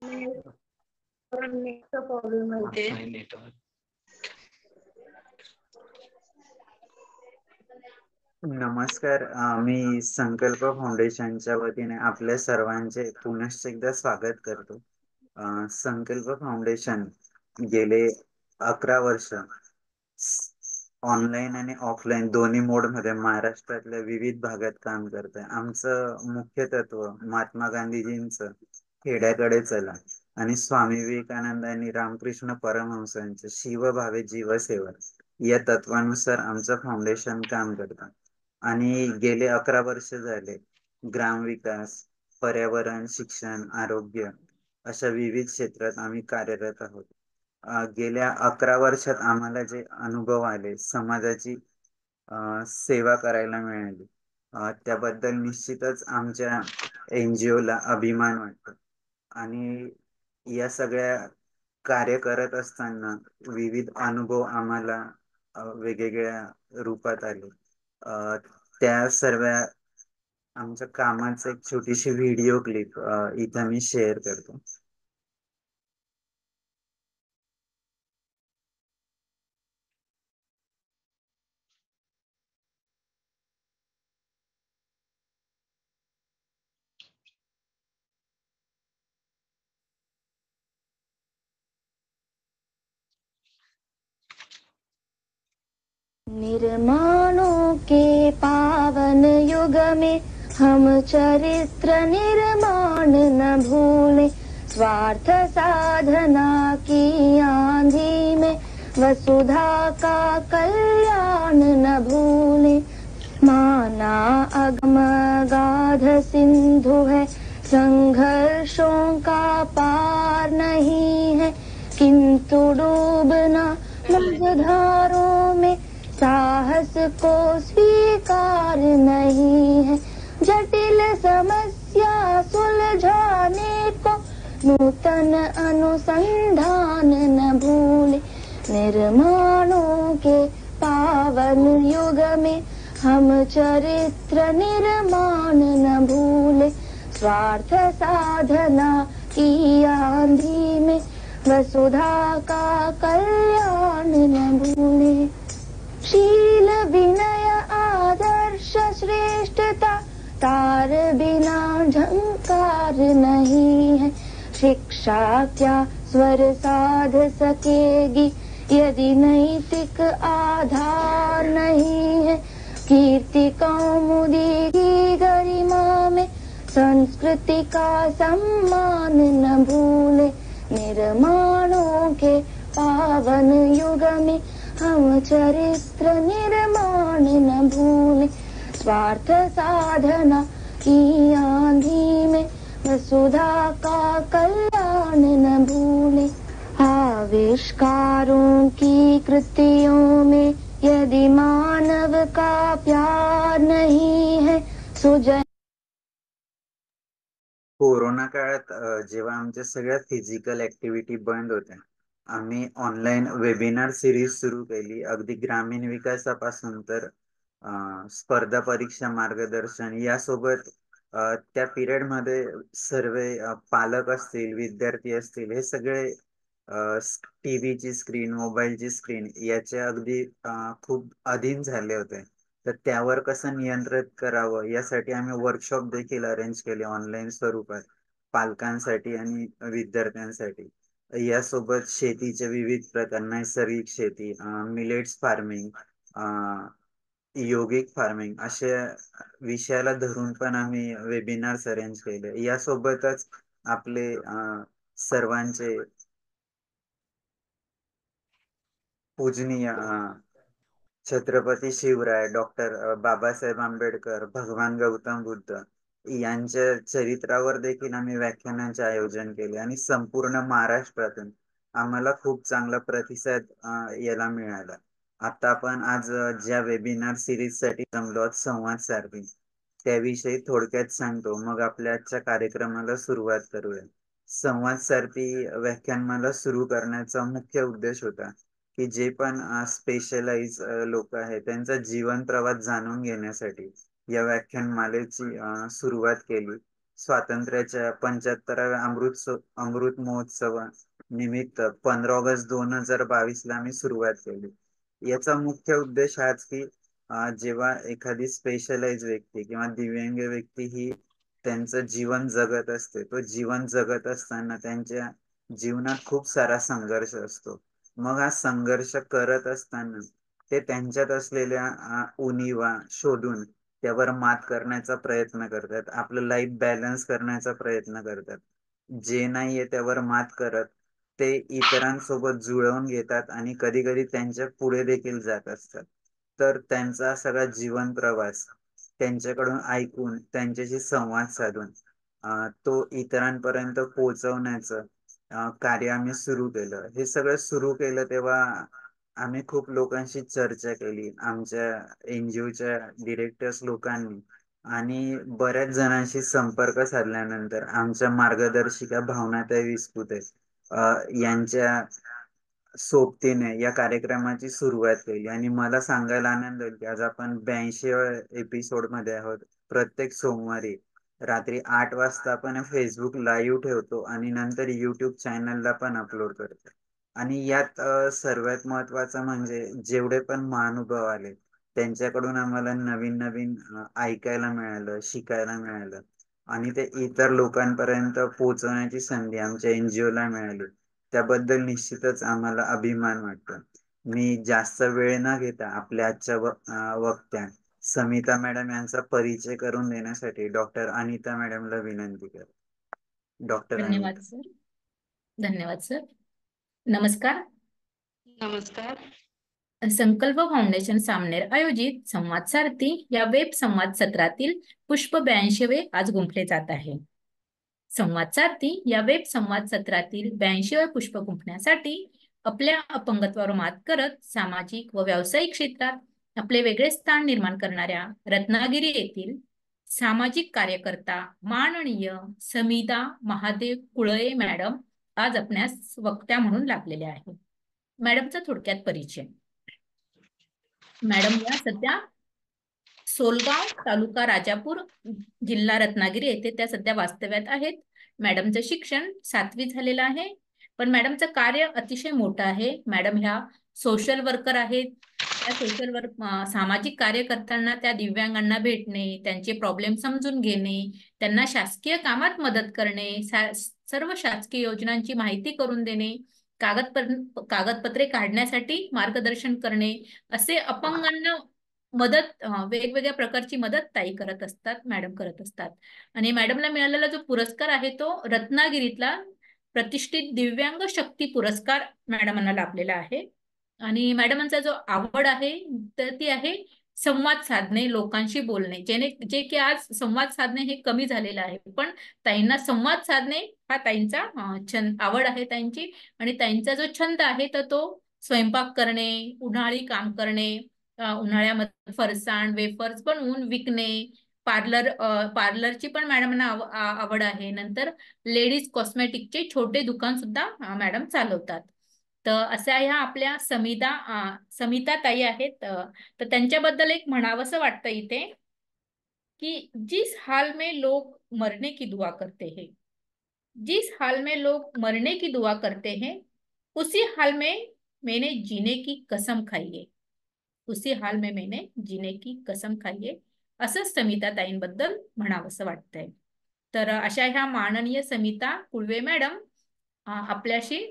नेटचा problem आहे ते. नमस्कार. मी संकल्प फाउंडेशनच्या वतीने आपल्या सर्वांचे पुनश्च एकदा स्वागत करतो. संकल्प फाउंडेशन गेले 11 वर्ष ऑनलाईन आणि ऑफलाईन दोन्ही मोड मध्ये महाराष्ट्रातल्या विविध भागात काम करत आहे. आमचं मुख्य तत्व महात्मा गांधीजींचं खेड्याकडे चला आणि स्वामी विवेकानंद आणि रामकृष्ण परमहंसांचं शिवभावे जीवसेवा या तत्वानुसार आमचं फाउंडेशन काम करतं. आणि गेले 11 वर्ष झाले ग्रामविकास, पर्यावरण, शिक्षण, आरोग्य अशा विविध क्षेत्रात आम्ही कार्यरत आहोत. गेल्या 11 वर्षात आम्हाला जे अनुभव आले, समाजाची सेवा करायला मिळाली, त्याबद्दल निश्चितच आमच्या NGO ला अभिमान वाटतो. आणि या सगळ्या कार्य करत असताना विविध अनुभव आम्हाला वेगवेगळ्या रूपात आले. त्या सर्व आमच्या कामाचं एक छोटीशी व्हिडिओ क्लिप इथं मी शेअर करतो. निर्माणों के पावन युग में हम चरित्र निर्माण न भूले, स्वार्थ साधना की आंधी में वसुधा का कल्याण न भूले। माना अगम गाध सिंधु है, संघर्षों का पार नहीं है, किंतु डूबना मझधारों में साहस को स्वीकार नहीं है। जटिल समस्या सुलझाने को नूतन अनुसंधान न भूले। निर्माणों के पावन युग में हम चरित्र निर्माण न भूले, स्वार्थ साधना की आंधी में वसुधा का कल्याण न भूले। शील विनय आदर्श श्रेष्ठता तार बिना झंकार नहीं है। शिक्षा क्या स्वर साध सकेगी यदि नैतिक आधार नहीं है। कीर्ति कौमुदी की गरिमा में संस्कृति का सम्मान न भूले। निर्माणों के पावन युग में हम चरित्र निर्माण न भूले, स्वार्थ साधना की आंधी में वसुधा का कल्याण न भूले। आविष्कारों की कृतियों में यदि मानव का प्यार नहीं है, सुजन कोरोना काळात जेव्हा आमच्या सगळ्या फिजिकल ऍक्टिव्हिटी बंद होत्या, आम्ही ऑनलाईन वेबिनार सिरीज सुरू केली. अगदी ग्रामीण विकासापासून तर स्पर्धा परीक्षा मार्गदर्शन यासोबत त्या पिरियड मध्ये सर्व पालक असतील, विद्यार्थी असतील, हे सगळे टीव्हीची स्क्रीन, मोबाईलची स्क्रीन याचे अगदी खूप अधीन झाले होते. तर त्यावर कसं नियंत्रित करावं यासाठी आम्ही वर्कशॉप देखील अरेंज केले ऑनलाईन स्वरूपात पालकांसाठी आणि विद्यार्थ्यांसाठी. यासोबत शेतीचे विविध प्रकार, नैसर्गिक शेती, मिलेट्स फार्मिंग, योगिक फार्मिंग अशा विषयाला धरून पण आम्ही वेबिनार्स अरेंज केले. यासोबतच आपले सर्वांचे पूजनीय छत्रपती शिवराय, डॉक्टर बाबासाहेब आंबेडकर, भगवान गौतम बुद्ध यांच्या चरित्रावर देखील आम्ही व्याख्यानांचे आयोजन केले आणि संपूर्ण महाराष्ट्रातून आम्हाला खूप चांगला प्रतिसाद याला मिळाला. आता आपण आज ज्या वेबिनार सिरीज साठी जमलो आहोत, संवाद सारथी, त्याविषयी थोडक्यात सांगतो, मग आपल्या आजच्या कार्यक्रमाला सुरुवात करूया. संवाद सारथी व्याख्यानमाला सुरू करण्याचा मुख्य उद्देश होता की जे पण स्पेशलाइज लोक आहेत त्यांचा जीवन प्रवास जाणून घेण्यासाठी या व्याख्यानमालेची सुरुवात केली. स्वातंत्र्याच्या 75व्या अमृत महोत्सव निमित्त 15 ऑगस्ट 2022 ला आम्ही सुरुवात केली. याचा मुख्य उद्देश हाच की जेव्हा एखादी स्पेशलाइज व्यक्ती किंवा दिव्यांग व्यक्ती ही त्यांचं जीवन जगत असते, तो जीवन जगत असताना त्यांच्या जीवनात खूप सारा संघर्ष असतो. मग हा संघर्ष करत असताना ते त्यांच्यात असलेल्या उणिवा शोधून त्यावर मात करण्याचा प्रयत्न करतात, आपलं लाईफ बॅलन्स करण्याचा प्रयत्न करतात. जे नाहीये त्यावर मात करत ते इतरांसोबत जुळवून घेतात आणि कधी कधी त्यांच्या पुढे देखील जात असतात. तर त्यांचा सगळा जीवन प्रवास त्यांच्याकडून ऐकून त्यांच्याशी संवाद साधून तो इतरांपर्यंत पोहोचवण्याचं कार्य आम्ही सुरू केलं. हे सगळं सुरू केलं तेव्हा आम्ही खूप लोकांशी चर्चा केली, आमच्या एनजीओच्या डिरेक्टर्स लोकांनी, आणि बऱ्याच जणांशी संपर्क साधल्यानंतर आमच्या मार्गदर्शिका भावनाताई विस्पुते यांच्या सोबतीने या कार्यक्रमाची सुरुवात केली. आणि मला सांगायला आनंद होईल की आज आपण 82व्या एपिसोड मध्ये आहोत. प्रत्येक सोमवारी रात्री 8 वाजता आपण फेसबुक लाईव्ह ठेवतो आणि नंतर युट्यूब चॅनलला पण अपलोड करतो. आणि यात सर्वात महत्वाचं म्हणजे जेवढे पण महानुभाव आले त्यांच्याकडून आम्हाला नवीन नवीन ऐकायला मिळालं, शिकायला मिळालं आणि ते इतर लोकांपर्यंत पोहोचवण्याची संधी आमच्या एनजीओ ला मिळाली. त्याबद्दल निश्चितच आम्हाला अभिमान वाटतो. मी जास्त वेळ न घेता आपल्या आजच्या वक्त्या समिता मॅडम यांचा परिचय करून देण्यासाठी डॉक्टर अनिता मॅडमला विनंती करतो. डॉक्टर धन्यवाद अनिता. सर. धन्यवाद सर. नमस्कार. नमस्कार. संकल्प फाउंडेशन सामनेर आयोजित संवाद सारथी या वेब संवाद सत्रातील पुष्प 82वे आज गुंफले जात आहे. संवाद सारथी या वेब संवाद सत्रातील 82वे पुष्प गुंफण्यासाठी आपल्या अपंगत्वावर मात करत सामाजिक व व्यावसायिक क्षेत्रात आपले वेगळे स्थान निर्माण करणाऱ्या रत्नागिरी येथील सामाजिक कार्यकर्ता माननीय समिता महादेव कुळळे मॅडम आज आपणास वक्त्या म्हणून लाभलेल्या आहेत. मॅडमचा थोडक्यात परिचय. मॅडम या सध्या सोलगाव तालुका राजापूर जिल्हा रत्नागिरी येथे त्या सध्या वास्तव्यात आहेत. मॅडमचं शिक्षण 7वी झालेलं आहे, पण मॅडमचं कार्य अतिशय मोठं आहे. मॅडम ह्या सोशल वर्कर आहेत. त्या सोशल वर्क सामाजिक कार्य करताना त्या दिव्यांगांना भेटणे, त्यांचे प्रॉब्लेम समजून घेणे, त्यांना शासकीय कामात मदत करणे, सर्व शासकीय योजनांची माहिती करून देणे, कागदपत्रे काढण्यासाठी मार्गदर्शन करणे, असे अपंगांना मदत वेगवेगळ्या प्रकारची मदत ताई करत असतात, मॅडम करत असतात. आणि मॅडमला मिळालेला जो पुरस्कार आहे तो रत्नागिरीतला प्रतिष्ठित दिव्यांग शक्ती पुरस्कार मॅडमांना लाभलेला आहे. आणि मॅडमांचा जो आवड आहे तर ती आहे संवाद साधणे, लोकांशी बोलणे, जे की आज संवाद साधणे हे कमी झालेलं आहे, पण ताईंना संवाद साधणे हा ताईंचा आवड आहे ताईंची. आणि ताईंचा जो छंद आहे तर तो स्वयंपाक करणे, उन्हाळी काम करणे, उन्हाळ्यामध्ये फरसाण वेफर्स बनवून विकणे, पार्लरची पण मॅडमना आवड आहे. नंतर लेडीज कॉस्मेटिकचे छोटे दुकान सुद्धा मॅडम चालवतात. तर अशा ह्या आपल्या समिता ताई आहेत. तर त्यांच्याबद्दल एक म्हणावंसं वाटतं इथे की जिस हाल में लोग मरने की दुआ करते हैं, जिस हाल में लोग मरने की दुआ करते हैं, उसी हाल में मैंने जीने की कसम खाई है, उसी हाल में मैंने जीने की कसम खाई है, असं समिता ताईंबद्दल म्हणावंसं वाटतंय. तर अशा ह्या माननीय समिता कुळवे मॅडम आपल्याशी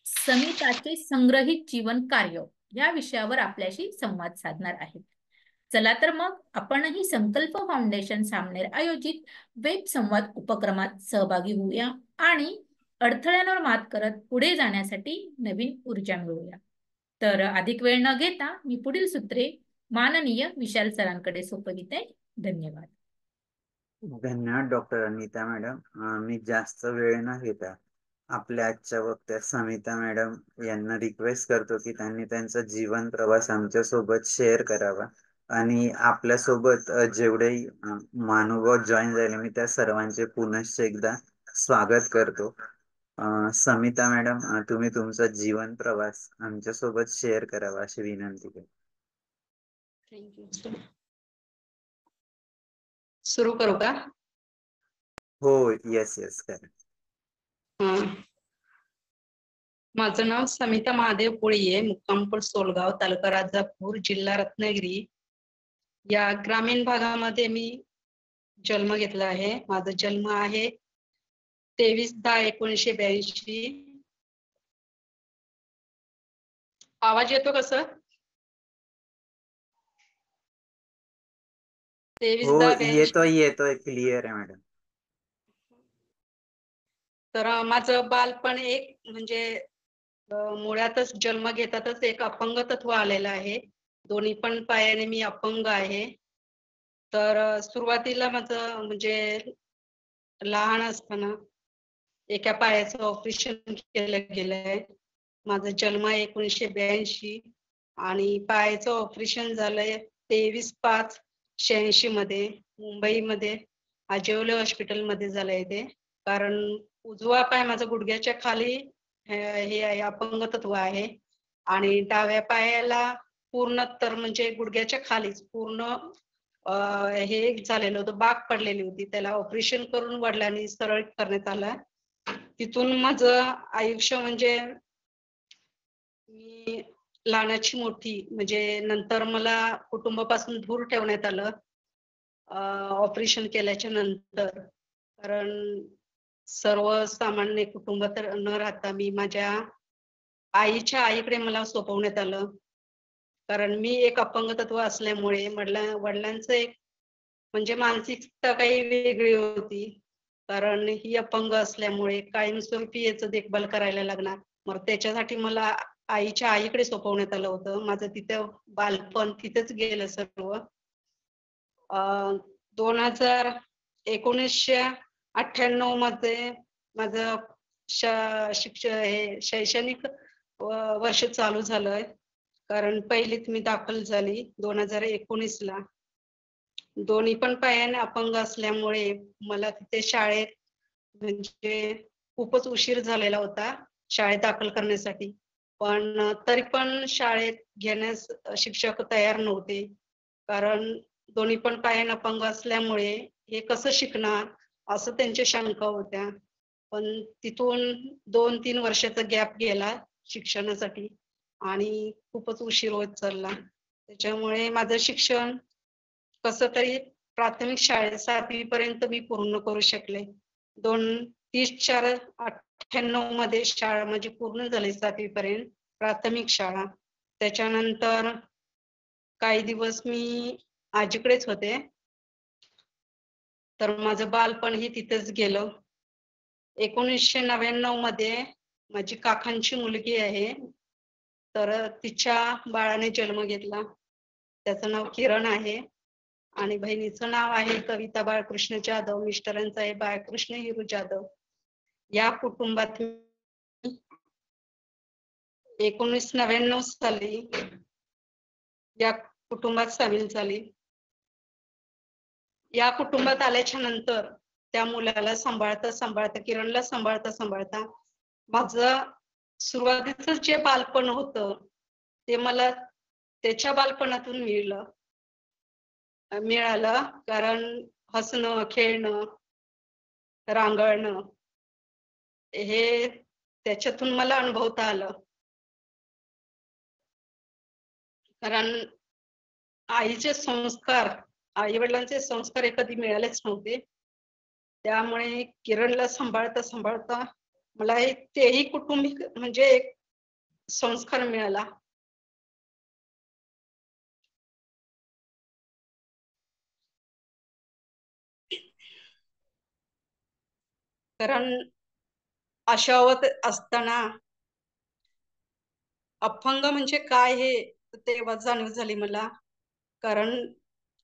समिताचे संग्रहित जीवन कार्य या विषयावर आपल्याशी संवाद साधणार आहेत. चला तर मग आपणही संकल्प फाउंडेशन सामनेर आयोजित वेब संवाद उपक्रमात सहभागी होऊया आणि अडथळ्यांवर मात करत पुढे जाण्यासाठी नवीन ऊर्जा मिळवूया. तर अधिक वेळ न घेता मी पुढील सूत्रे माननीय विशाल सरांकडे सोपविते. धन्यवाद. धन्यवाद डॉक्टर अनिता मॅडम. मी जास्त वेळ न घेता आपल्या आजच्या वक्त्या समिता मॅडम यांना रिक्वेस्ट करतो की त्यांनी त्यांचा जीवन प्रवास आमच्या सोबत शेअर करावा. आणि आपल्या सोबत जेवढेही महानुभाव जॉईन झाले मी त्या सर्वांचे पुनश्च एकदा स्वागत करतो. समिता मॅडम तुम्ही तुमचा जीवन प्रवास आमच्या सोबत शेअर करावा अशी विनंती करतो. थँक्यू. सुरू करू का? हो, येस येस करेक्ट. माझं नाव समिता महादेव कोळी आहे, मुक्कामपूर सोलगाव, तालुका राजापूर, जिल्हा रत्नागिरी. या ग्रामीण भागामध्ये मी जन्म घेतला आहे. माझा जन्म आहे 23/10/1982. आवाज येतो का सर? 23 हो, 10 येतोय क्लिअर आहे मॅडम. तर माझं बालपण एक म्हणजे मुळातच जन्म घेतातच एक अपंगत्व आलेलं आहे. दोन्ही पण पायाने मी अपंग आहे. तर सुरुवातीला माझं म्हणजे लहान असताना एका पायाचं ऑपरेशन केलं गेलंय. माझा जन्म 1982 आणि पायाचं ऑपरेशन झालंय 23/5/86 मध्ये मुंबईमध्ये आजिवले हॉस्पिटलमध्ये झालंय ते. कारण उजवा पाय माझा गुडघ्याच्या खाली हे आहे, अपंगत्व आहे. आणि डाव्या पायाला पूर्ण तर म्हणजे गुडघ्याच्या खालीच पूर्ण हे झालेलं होतं, बाक पडलेली होती. त्याला ऑपरेशन करून वडिलांनी सरळ करण्यात आला. तिथून माझं आयुष्य म्हणजे मी लहानाची मोठी म्हणजे नंतर मला कुटुंबापासून दूर ठेवण्यात आलं ऑपरेशन केल्याच्या नंतर. कारण सर्वसामान्य कुटुंबात न राहता मी माझ्या आईच्या आईकडे मला सोपवण्यात आलं. कारण मी एक अपंगत्व असल्यामुळे वडिलांचं एक म्हणजे मानसिकता काही वेगळी होती. कारण ही अपंग असल्यामुळे कायमस्वरूपी याचं देखभाल करायला लागणार. मग त्याच्यासाठी मला आईच्या आईकडे सोपवण्यात आलं होतं. माझं तिथं बालपण तिथेच गेलं सर्व. 1998 मध्ये माझं शैक्षणिक वर्ष चालू झालंय. कारण पहिलीत मी दाखल झाली 2019 ला. दोन्ही पण पायाने अपंग असल्यामुळे मला तिथे शाळेत म्हणजे खूपच उशीर झालेला होता शाळेत दाखल करण्यासाठी. पण तरी पण शाळेत घेण्यास शिक्षक तयार नव्हते. कारण दोन्ही पण पायाने अपंग असल्यामुळे हे कसं शिकणार असं त्यांच्या शंका होत्या. पण तिथून 2-3 वर्षाचा गॅप गेला शिक्षणासाठी आणि खूपच उशीर होत चालला. त्याच्यामुळे माझं शिक्षण कसं तरी प्राथमिक शाळेत 7वी पर्यंत मी पूर्ण करू शकले. 30/4/98 मध्ये शाळा माझी पूर्ण झाली 7वी पर्यंत प्राथमिक शाळा. त्याच्यानंतर काही दिवस मी आजीकडेच होते. तर माझं बालपण ही तिथेच गेलं. 1999 मध्ये माझी काकांची मुलगी आहे. तर तिच्या बाळाने जन्म घेतला. त्याचं नाव किरण आहे आणि बहिणीचं नाव आहे कविता बाळकृष्ण जाधव. मिस्टरांचं आहे बाळकृष्ण हिरू जाधव. या कुटुंबात 1999 साली या कुटुंबात सामील झाली. या कुटुंबात आल्याच्या नंतर त्या मुलाला सांभाळता किरणला सांभाळता माझं सुरुवातीचं जे बालपण होतं ते मला त्याच्या बालपणातून मिळालं. कारण हसणं, खेळणं, रांगळणं हे त्याच्यातून मला अनुभवता आलं. कारण आईचे संस्कार, आई वडिलांचे संस्कार हे कधी मिळालेच नव्हते. त्यामुळे किरणला सांभाळता मला तेही कुटुंबिक म्हणजे एक संस्कार मिळाला. कारण अशावत असताना अपंग म्हणजे काय हे तेव्हा जाणीव झाली मला. कारण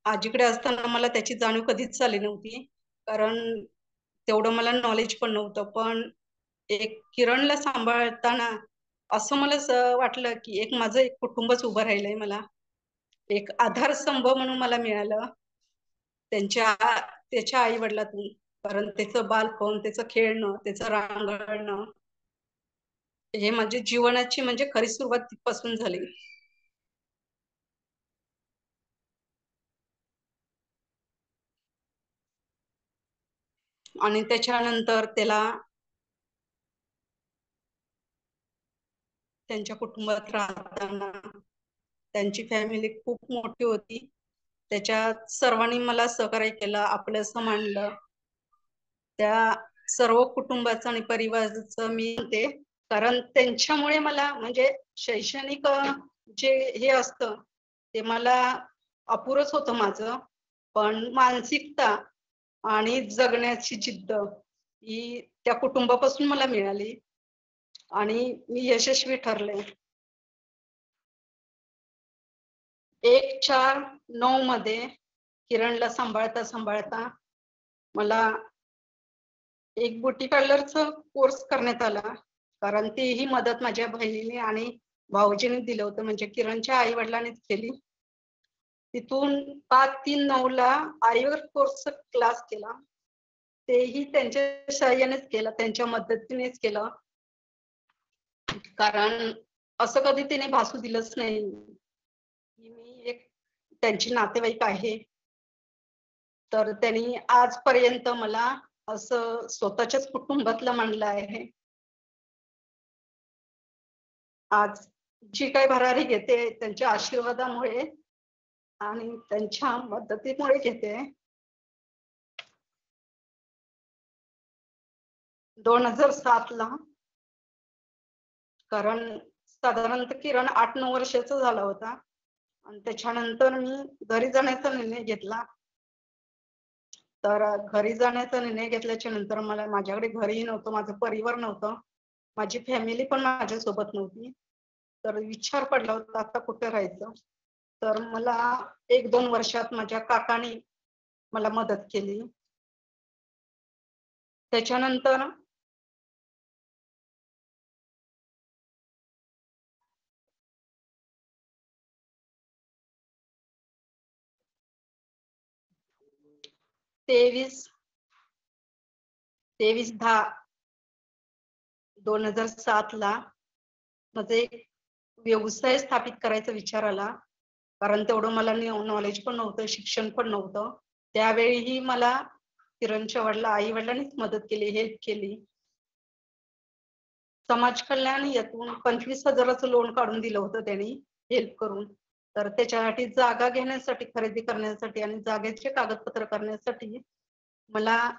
आजीकडे असताना मला त्याची जाणीव कधीच झाली नव्हती. कारण तेवढं मला नॉलेज पण नव्हतं. पण एक किरणला सांभाळताना असं मला वाटलं की एक माझं एक कुटुंबच उभं राहिलंय. मला एक आधारस्तंभ म्हणून मला मिळालं त्याच्या आई वडिलातून. कारण त्याचं बालपण, त्याचं खेळणं, त्याचं रांगणं हे माझ्या जीवनाची म्हणजे खरी सुरुवात तिथपासून झाली. आणि त्याच्यानंतर त्याला त्यांच्या कुटुंबात राहताना त्यांची फॅमिली खूप मोठी होती, त्याच्यात सर्वांनी मला सहकार्य केलं, आपलंसं मानलं. त्या सर्व कुटुंबाचं आणि परिवाराचं मी म्हणते, कारण त्यांच्यामुळे मला म्हणजे शैक्षणिक जे हे असतं ते मला अपुरंच होतं माझं, पण मानसिकता आणि जगण्याची जिद्द ही त्या कुटुंबापासून मला मिळाली आणि मी यशस्वी ठरले. 1/4/9 मध्ये किरणला सांभाळता सांभाळता मला एक ब्युटी पार्लरचा कोर्स करण्यात आला, कारण तीही मदत माझ्या बहिणीने आणि भाऊजीने दिलं होतं, म्हणजे किरणच्या आई वडिलांनीच केली. तिथून 5/3/9 ला आरीवर्क कोर्सचा क्लास केला, तेही त्यांच्या सहाय्यानेच केलं, त्यांच्या मदतीनेच केलं, कारण असं कधी तिने भासू दिलंच नाही की मी एक त्यांची नातेवाईक आहे. तर त्यांनी आजपर्यंत मला असं स्वतःच्याच कुटुंबातलं मानलं आहे. आज जी काही भरारी घेते त्यांच्या आशीर्वादामुळे आणि त्यांच्या मदतीमुळे घेते. 2007 ला, कारण साधारणतः किरण 8-9 वर्षाचा झाला होता आणि त्याच्यानंतर मी घरी जाण्याचा निर्णय घेतला. तर घरी जाण्याचा निर्णय घेतल्याच्या नंतर मला माझ्याकडे घरही नव्हतं, माझं परिवार नव्हतं, माझी फॅमिली पण माझ्यासोबत नव्हती. तर विचार पडला होता आता कुठे राहायचं. तर मला 1-2 वर्षात माझ्या काकांनी मला मदत केली. त्याच्यानंतर तेवीस 10/2007 ला माझे व्यवसाय स्थापित करायचा विचार आला, कारण तेवढं मला नॉलेज पण नव्हतं, शिक्षण पण नव्हतं. त्यावेळीही मला किरणच्या आई वडिलांनीच मदत केली, हेल्प केली. समाज कल्याण यातून 25,000चं लोन काढून दिलं होतं त्यांनी हेल्प करून. तर त्याच्यासाठी जागा घेण्यासाठी, खरेदी करण्यासाठी आणि जागेचे कागदपत्र करण्यासाठी मला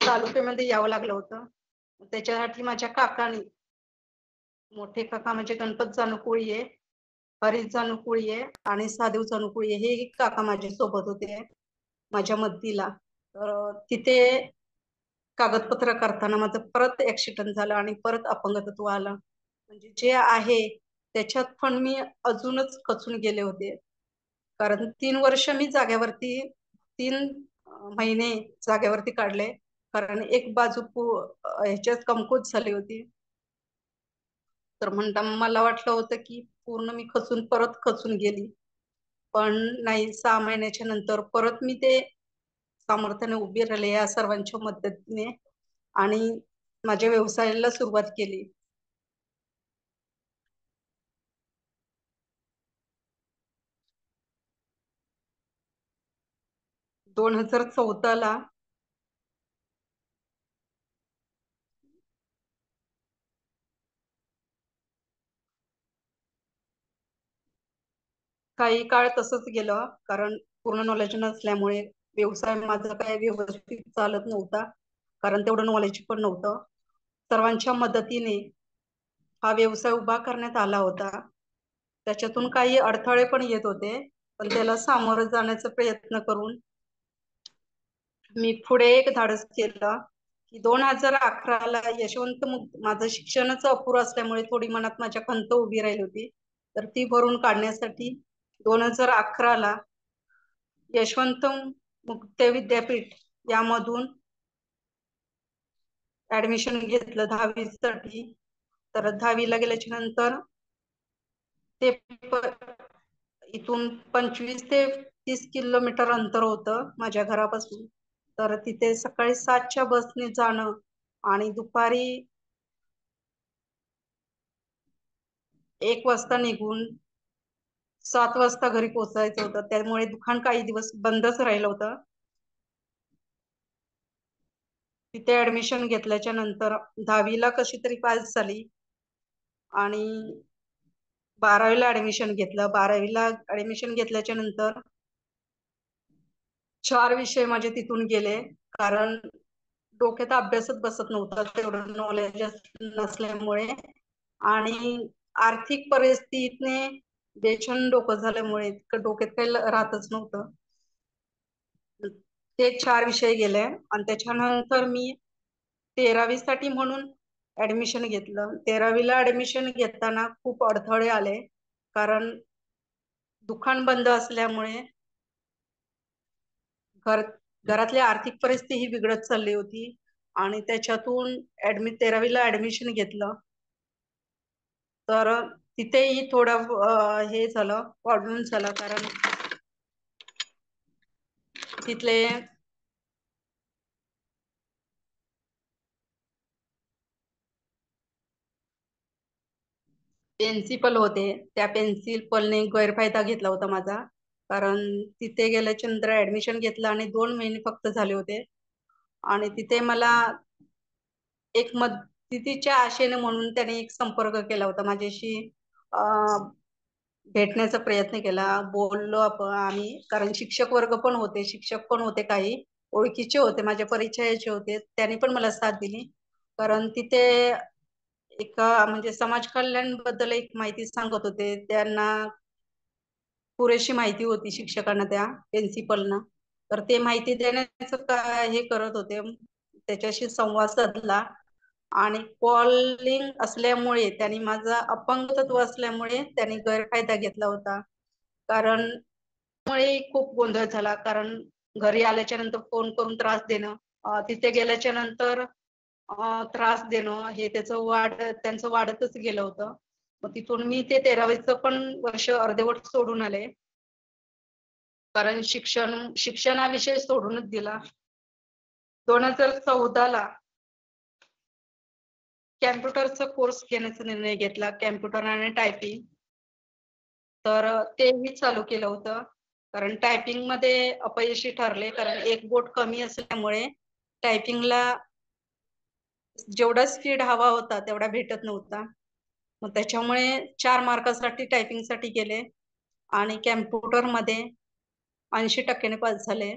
तालुक्यामध्ये यावं लागलं होतं. त्याच्यासाठी माझ्या काकांनी, मोठे काका म्हणजे गणपत जानुकुळीये, हरीश जानुकुळीये आणि साधू जानुकुळीये, हे काका माझ्या सोबत होते माझ्या मदतीला. तर तिथे कागदपत्र करताना माझं परत ऍक्सिडेंट झालं आणि परत अपंगत्व आलं. म्हणजे जे आहे त्याच्यात पण मी अजूनच खचून गेले होते, कारण 3 वर्ष मी जागेवरती 3 महिने जागेवरती काढले, कारण एक बाजू ह्याच्यात कमकुवत झाली होती. तर म्हणता मला वाटलं होतं की पूर्ण मी परत खचून गेली, पण नाही. 6 महिन्याच्या नंतर परत मी ते सामर्थ्याने उभी राहिले या सर्वांच्या मदतीने आणि माझ्या व्यवसायाला सुरुवात केली. - 2014 ला काही काळ तसंच गेलं, कारण पूर्ण नॉलेज नसल्यामुळे व्यवसाय माझा काय व्यवस्थित चालत नव्हता, कारण तेवढं नॉलेज पण नव्हतं. सर्वांच्या मदतीने हा व्यवसाय उभा करण्यात आला होता. त्याच्यातून काही अडथळे पण येत होते, पण त्याला सामोरं जाण्याचा प्रयत्न करून मी पुढे एक धाडस केलं की 2011 ला यशवंत माझं शिक्षणच अपुरं असल्यामुळे थोडी मनात माझ्या खंत उभी राहिली होती, तर ती भरून काढण्यासाठी 2011 ला यशवंत मुक्त विद्यापीठ यामधून ऍडमिशन घेतलं 10वी साठी. तर 10वीला गेल्याच्या नंतर ते इथून 25 ते 30 किलोमीटर अंतर होतं माझ्या घरापासून. तर तिथे सकाळी 7च्या बसने जाणं आणि दुपारी 1 वाजता निघून 7 वाजता घरी पोहोचायचं होतं. त्यामुळे दुकान काही दिवस बंदच राहिलं होतं. तिथे ऍडमिशन घेतल्याच्या नंतर 10वीला कशी तरी पास झाली आणि 12वीला ऍडमिशन घेतलं. 12वीला ऍडमिशन घेतल्याच्या नंतर 4 विषय माझे तिथून गेले, कारण डोक्यात अभ्यासच बसत नव्हता तेवढं नॉलेज नसल्यामुळे आणि आर्थिक परिस्थितीने बेचैन डोकं झाल्यामुळे डोक्यात काही राहतच नव्हतं. ते 4 विषय गेले आणि त्याच्यानंतर मी 13वी साठी म्हणून ऍडमिशन घेतलं. 13वीला ऍडमिशन घेताना खूप अडथळे आले, कारण दुकान बंद असल्यामुळे घरातली आर्थिक परिस्थिती ही बिघडत चालली होती आणि त्याच्यातून 13वीला ऍडमिशन घेतलं तर तिथेही थोडं हे झालं, प्रॉब्लेम झाला, कारण तिथले प्रिन्सिपल होते, त्या प्रिन्सिपलने गैरफायदा घेतला होता माझा, कारण तिथे गेल्याच्या नंतर ऍडमिशन घेतलं आणि 2 महिने फक्त झाले होते आणि तिथे मला एक मदतीच्या आशेने म्हणून त्याने एक संपर्क केला होता माझ्याशी. भेटण्याचा प्रयत्न केला, बोललो आपण आम्ही, कारण शिक्षक वर्ग पण होते, शिक्षक पण होते, काही ओळखीचे होते, माझ्या परिचयाचे होते, त्यांनी पण मला साथ दिली. कारण तिथे एक म्हणजे समाज कल्याण बद्दल एक माहिती सांगत होते, त्यांना पुरेशी माहिती होती शिक्षकांना, त्या प्रिन्सिपलना, तर ते माहिती देण्याचं हे करत होते. त्याच्याशी संवाद साधला आणि कॉलिंग असल्यामुळे त्यांनी माझा अपंगत्व असल्यामुळे त्यांनी गैरफायदा घेतला होता. कारण मुळे खूप गोंधळ झाला, कारण घरी आल्याच्या नंतर फोन करून त्रास देणं, तिथे गेल्याच्या नंतर त्रास देणं, हे त्यांचं वाढतच गेलं होतं. मग तिथून मी ते 13वीचं पण वर्ष अर्धवट सोडून आले, कारण शिक्षणाविषयी सोडूनच दिला. 2014ला कॅम्प्युटरचा कोर्स घेण्याचा निर्णय घेतला, कॅम्प्युटर आणि टायपिंग. तर तेही चालू केलं होतं, कारण टायपिंग मध्ये अपयशी ठरले, कारण एक बोट कमी असल्यामुळे टायपिंगला जेवढा स्पीड हवा होता तेवढा भेटत नव्हता. मग त्याच्यामुळे 4 मार्कासाठी टायपिंगसाठी गेले आणि कॅम्प्युटर मध्ये 80% पास झाले.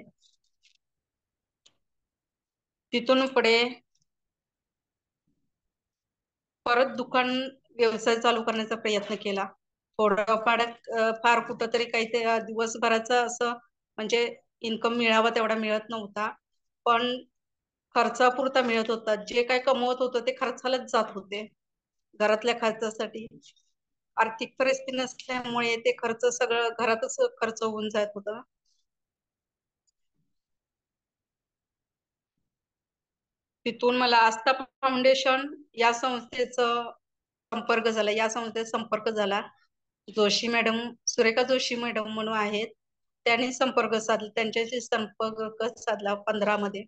तिथून पुढे परत दुकान व्यवसाय चालू करण्याचा प्रयत्न केला. फार कुठंतरी काही ते दिवसभराचं असं म्हणजे इन्कम मिळावा तेवढा मिळत नव्हता, पण खर्चापुरता मिळत होता. जे काय कमवत होतं ते खर्चालाच जात होते, घरातल्या खर्चासाठी. आर्थिक परिस्थिती नसल्यामुळे ते खर्च सगळं घरातच खर्च होऊन जात होता. तिथून मला आस्था फाउंडेशन या संस्थेचा संपर्क झाला, या संस्थेत संपर्क झाला. सुरेखा जोशी मॅडम म्हणून आहेत, त्यांनी संपर्क साधला, त्यांच्याशी संपर्क साधला 15 मध्ये.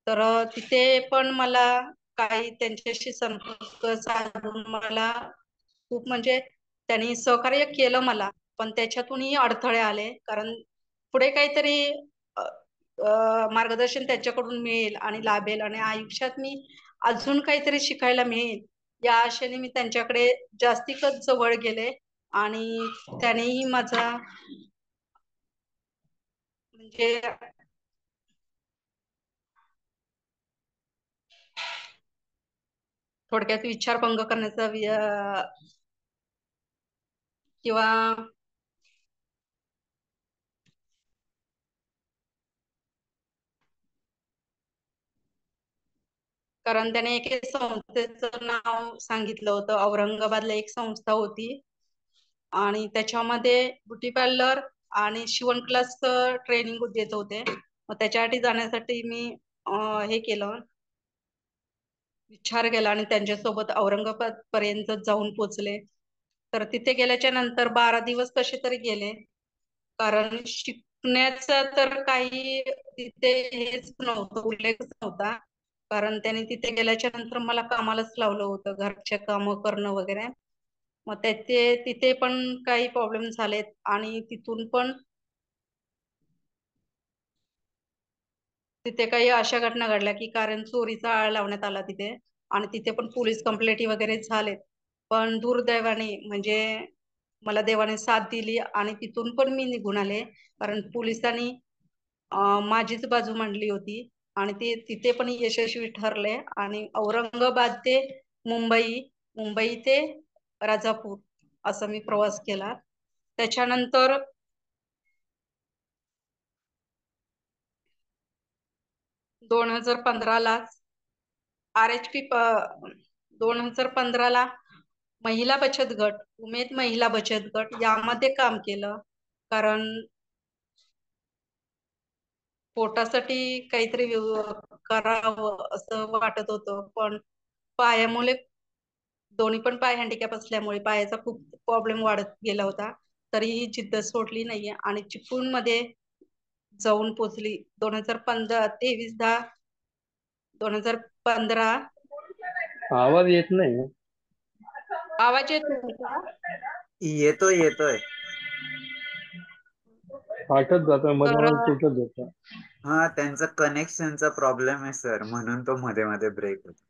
तर तिथे पण मला काही त्यांच्याशी संपर्क साधून मला खूप म्हणजे त्यांनी सहकार्य केलं मला, पण त्याच्यातूनही अडथळे आले, कारण पुढे काहीतरी मार्गदर्शन त्यांच्याकडून मिळेल आणि लाभेल आणि आयुष्यात मी अजून काहीतरी शिकायला मिळेल या आशेने मी त्यांच्याकडे जास्तीच जवळ गेले आणि त्यानेही माझा म्हणजे थोडक्यात विचारभंग करण्याचा किंवा कारण त्याने एक संस्थेचं नाव सांगितलं होतं, औरंगाबादला एक संस्था होती आणि त्याच्यामध्ये ब्युटी पार्लर आणि शिवण क्लास ट्रेनिंग देत होते. मग त्याच्यासाठी जाण्यासाठी मी हे केलं, विचार केला आणि त्यांच्यासोबत औरंगाबाद पर्यंत जाऊन पोचले. तर तिथे गेल्याच्या नंतर 12 दिवस कसे तरी गेले, कारण शिकण्याचा तर काही तिथे हेच नव्हतं, उल्लेखच नव्हता, कारण त्याने तिथे गेल्याच्या नंतर मला कामालाच लावलं होतं, घरचे काम करणं वगैरे. मग तिथे पण काही प्रॉब्लेम झालेत आणि तिथून पण तिथे काही अशा घटना घडल्या की कारण चोरीचा आळ लावण्यात आला तिथे, आणि तिथे पण पोलीस कंप्लेंटी वगैरे झालेत. पण दुर्दैवाने म्हणजे मला देवाने साथ दिली आणि तिथून पण मी निघून आले, कारण पोलिसांनी माझीच बाजू मांडली होती आणि ते तिथे पण यशस्वी ठरले. आणि औरंगाबाद ते मुंबई, मुंबई ते राजापूर असा मी प्रवास केला. त्याच्यानंतर 2015ला RHP 2015ला महिला बचत गट, उमेद महिला बचत गट यामध्ये काम केलं. कारण पोटासाठी काहीतरी करावं असं वाटत होतं, पण पायामुळे दोन्ही पण पाय हँडिकॅप असल्यामुळे पायाचा खूप प्रॉब्लेम वाढत गेला होता. तरीही जिद्द सोडली नाहीये आणि चिपळूण मध्ये जाऊन पोचली. 2015 आवाज येत नाही. आवाज येतोय का? येतोय येतोय. फाटत जातं, मध्ये तर मध्ये तुटत जातं. हा, त्यांचा कनेक्शनचा प्रॉब्लेम आहे सर, म्हणून तो मध्ये मध्ये ब्रेक होतो.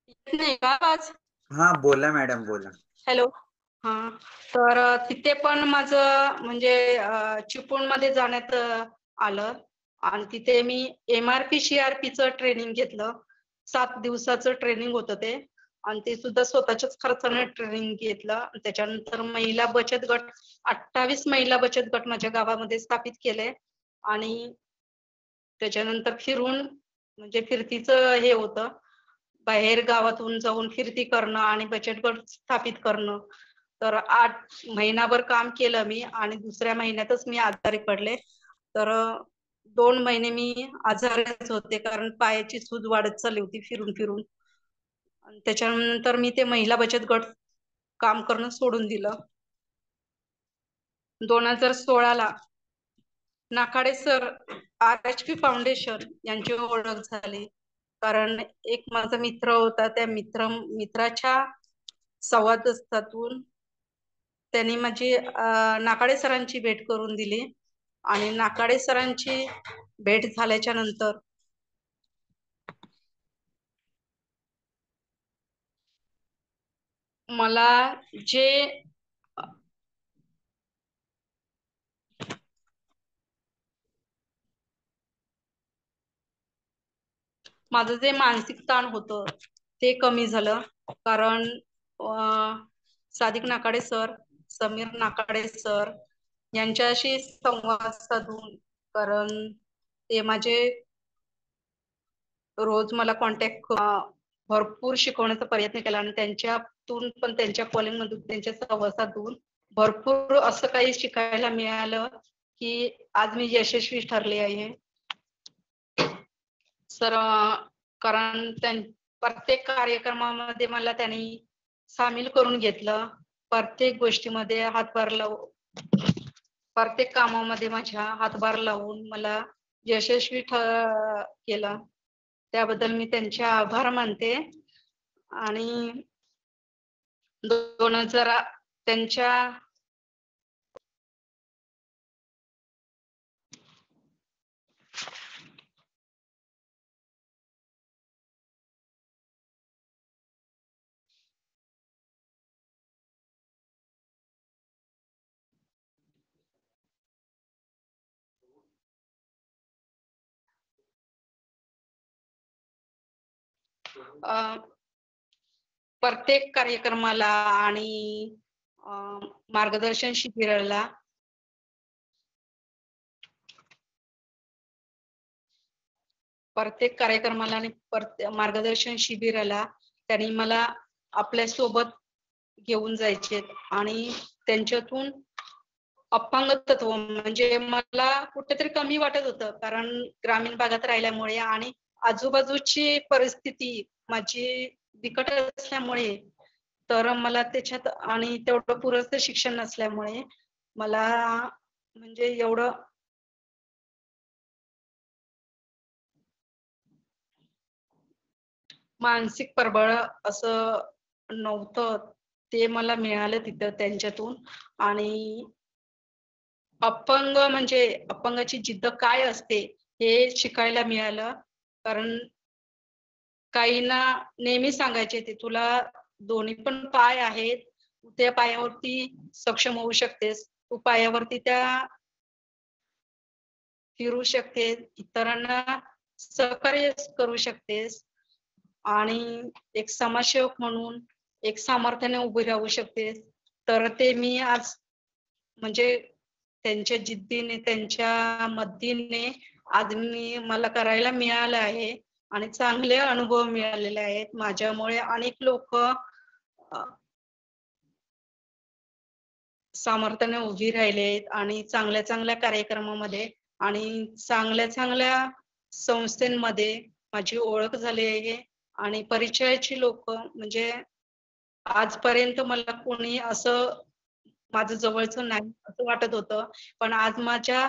येत नाही का आवाज? हा बोला मॅडम, बोला. हॅलो. हा, तर तिथे पण माझं म्हणजे चिपळूण मध्ये जाण्यात आलं आणि तिथे मी MRP CRPचं ट्रेनिंग घेतलं. 7 दिवसाचं ट्रेनिंग होतं ते, आणि ते सुद्धा स्वतःच्याच खर्चाने ट्रेनिंग घेतलं. त्याच्यानंतर महिला बचत गट 28 महिला बचत गट माझ्या गावामध्ये स्थापित केले. आणि त्याच्यानंतर फिरून म्हणजे फिरतीचं हे होतं, बाहेर गावातून जाऊन फिरती करणं आणि बचत गट स्थापित करणं. तर 8 महिनाभर काम केलं मी आणि दुसऱ्या महिन्यातच मी आजारी पडले. तर 2 महिने मी आजारीच होते, कारण पायाची सूज वाढत चालली होती फिरून फिरून. आणि त्याच्यानंतर मी ते महिला बचत गट काम करणं सोडून दिलं. 2016ला नाकाडे सर RHP फाउंडेशन यांची ओळख झाली. कारण एक माझा मित्र होता, त्या मित्राच्या संवादातून त्यांनी माझी नाकाडे सरांची भेट करून दिली. आणि नाकाडे सरांची भेट झाल्याच्या नंतर मला जे माझं जे मानसिक ताण होतं ते कमी झालं. कारण सादिक नाकाडे सर, समीर नाकाडे सर यांच्याशी संवाद साधून, कारण ते माझे रोज मला कॉन्टॅक्ट भरपूर शिकवण्याचा प्रयत्न केला आणि त्यांच्यातून पण, त्यांच्या कॉलिंग मधून, त्यांच्या संवाद साधून भरपूर असं काही शिकायला मिळालं की आज मी यशस्वी ठरले आहे. सर कारण प्रत्येक कार्यक्रमामध्ये मला त्यांनी सामील करून घेतलं. प्रत्येक गोष्टीमध्ये हातभार लावून, प्रत्येक कामामध्ये माझ्या हातभार लावून मला यशस्वी केलं. त्याबद्दल मी त्यांचे आभार मानते. आणि 2000 त्यांच्या प्रत्येक कार्यक्रमाला आणि मार्गदर्शन शिबिराला आणि मार्गदर्शन शिबिराला त्यांनी मला आपल्या सोबत घेऊन जायचे. आणि त्यांच्यातून अपंगत्व म्हणजे मला कुठेतरी कमी वाटत होतं, कारण ग्रामीण भागात राहिल्यामुळे आणि आजूबाजूची परिस्थिती माझी बिकट असल्यामुळे, तर मला त्याच्यात आणि तेवढं पुरेसं शिक्षण नसल्यामुळे मला म्हणजे एवढं मानसिक परबळ असं नव्हतं. ते मला मिळालं तिथं त्यांच्यातून. आणि अपंग म्हणजे अपंगाची जिद्द काय असते हे शिकायला मिळालं. कारण काहींना नेहमी सांगायचे ते तुला दोन्ही पण पाय आहेत, तू त्या पायावरती सक्षम होऊ शकतेस, तू पायावरती त्या फिरू शकते, इतरांना सहकार्य करू शकतेस आणि एक समाजसेवक म्हणून एक सामर्थ्याने उभी राहू शकतेस. तर ते मी आज म्हणजे त्यांच्या जिद्दीने, त्यांच्या मदतीने आज मला करायला मिळालं आहे आणि चांगले अनुभव मिळालेले आहेत. माझ्यामुळे अनेक लोक सामर्थ्याने उभी राहिले आहेत आणि चांगल्या चांगल्या कार्यक्रमामध्ये आणि चांगल्या चांगल्या संस्थांमध्ये माझी ओळख झाली आहे आणि परिचयाची लोक म्हणजे आजपर्यंत मला कोणी असं माझं जवळचं नाही असं वाटत होतं, पण आज माझ्या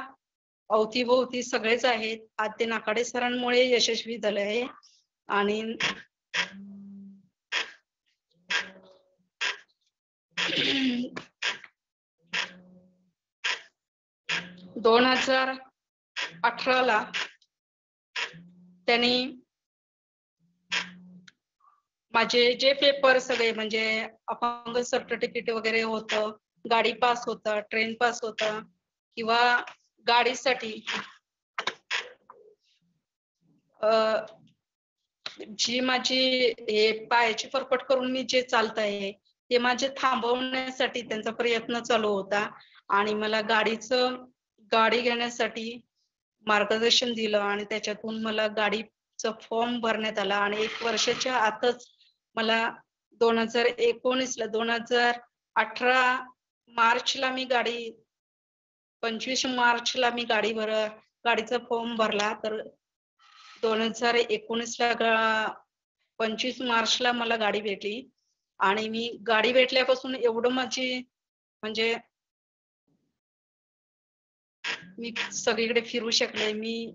अवतीभोवती सगळेच आहेत. आज ते नाकाडे सरांमुळे यशस्वी झाले आहे आणि 2018ला त्यांनी माझे जे पेपर सगळे म्हणजे अपंग सर्टिफिकेट वगैरे होतं, गाडी पास होता, ट्रेन पास होता किंवा गाडीसाठी जी माझी हे पायाची फरफट करून मी जे चालत आहे ते माझे थांबवण्यासाठी त्यांचा प्रयत्न चालू होता आणि मला गाडी घेण्यासाठी मार्गदर्शन दिलं आणि त्याच्यातून मला गाडीचा फॉर्म भरण्यात आला आणि 1 वर्षाच्या आतच मला 2018 मार्चला मी 25 मार्चला मी गाडीचा फॉर्म भरला. तर 2019ला 25 मार्चला मला गाडी भेटली आणि मी गाडी भेटल्यापासून एवढं माझी म्हणजे मी सगळीकडे फिरू शकले. मी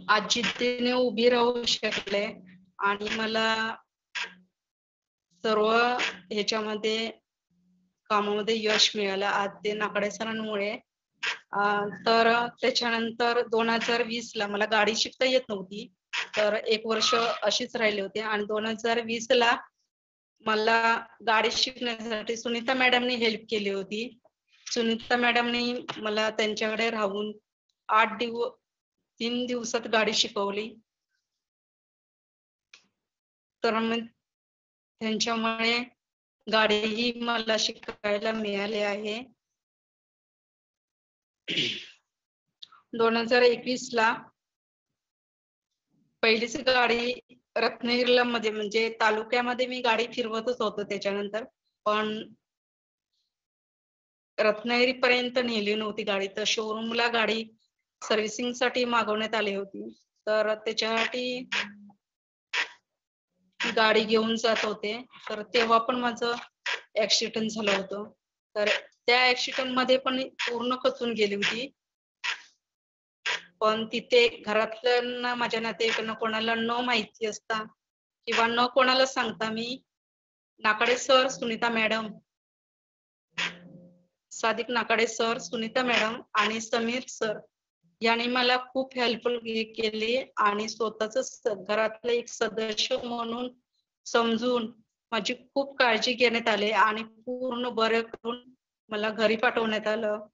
आज जिद्दीने उभी राहू शकले आणि मला सर्व ह्याच्यामध्ये कामामध्ये यश मिळालं आज ते नाकाडे सरांमुळे. तर त्याच्यानंतर 2020ला मला गाडी शिकता येत नव्हती, तर 1 वर्ष अशीच राहिले होते आणि 2020ला मला गाडी शिकण्यासाठी सुनीता मॅडमनी हेल्प केली होती. सुनीता मॅडमनी मला त्यांच्याकडे राहून 3 दिवसात गाडी शिकवली. तर मग त्यांच्यामुळे गाडीही मला शिकायला मिळाली आहे. 2021ला पहिलीच गाडी रत्नागिरीला मध्ये म्हणजे तालुक्यामध्ये मी गाडी फिरवतच होतो त्याच्यानंतर, पण रत्नागिरी पर्यंत नेली नव्हती गाडी. तर शोरूमला गाडी सर्व्हिसिंग साठी मागवण्यात आली होती, तर त्याच्यासाठी गाडी घेऊन जात होते. तर तेव्हा पण माझं ऍक्सिडेंट झालं होतं. तर त्या ऍक्सिडेंट मध्ये पण पूर्ण खचून गेली होती. पण तिथे घरातल्यांना, माझ्या नातेवाईकांना कोणाला न माहिती असता किंवा न कोणाला सांगता मी Nakade sir, Sunita madam, Sadiq Nakade sir, Sunita madam आणि समीर सर यांनी मला खूप हेल्पफुल केली आणि स्वतःच घरातलं एक सदस्य म्हणून समजून माझी खूप काळजी घेण्यात आली आणि पूर्ण बरं करून मला घरी पाठवण्यात आलं.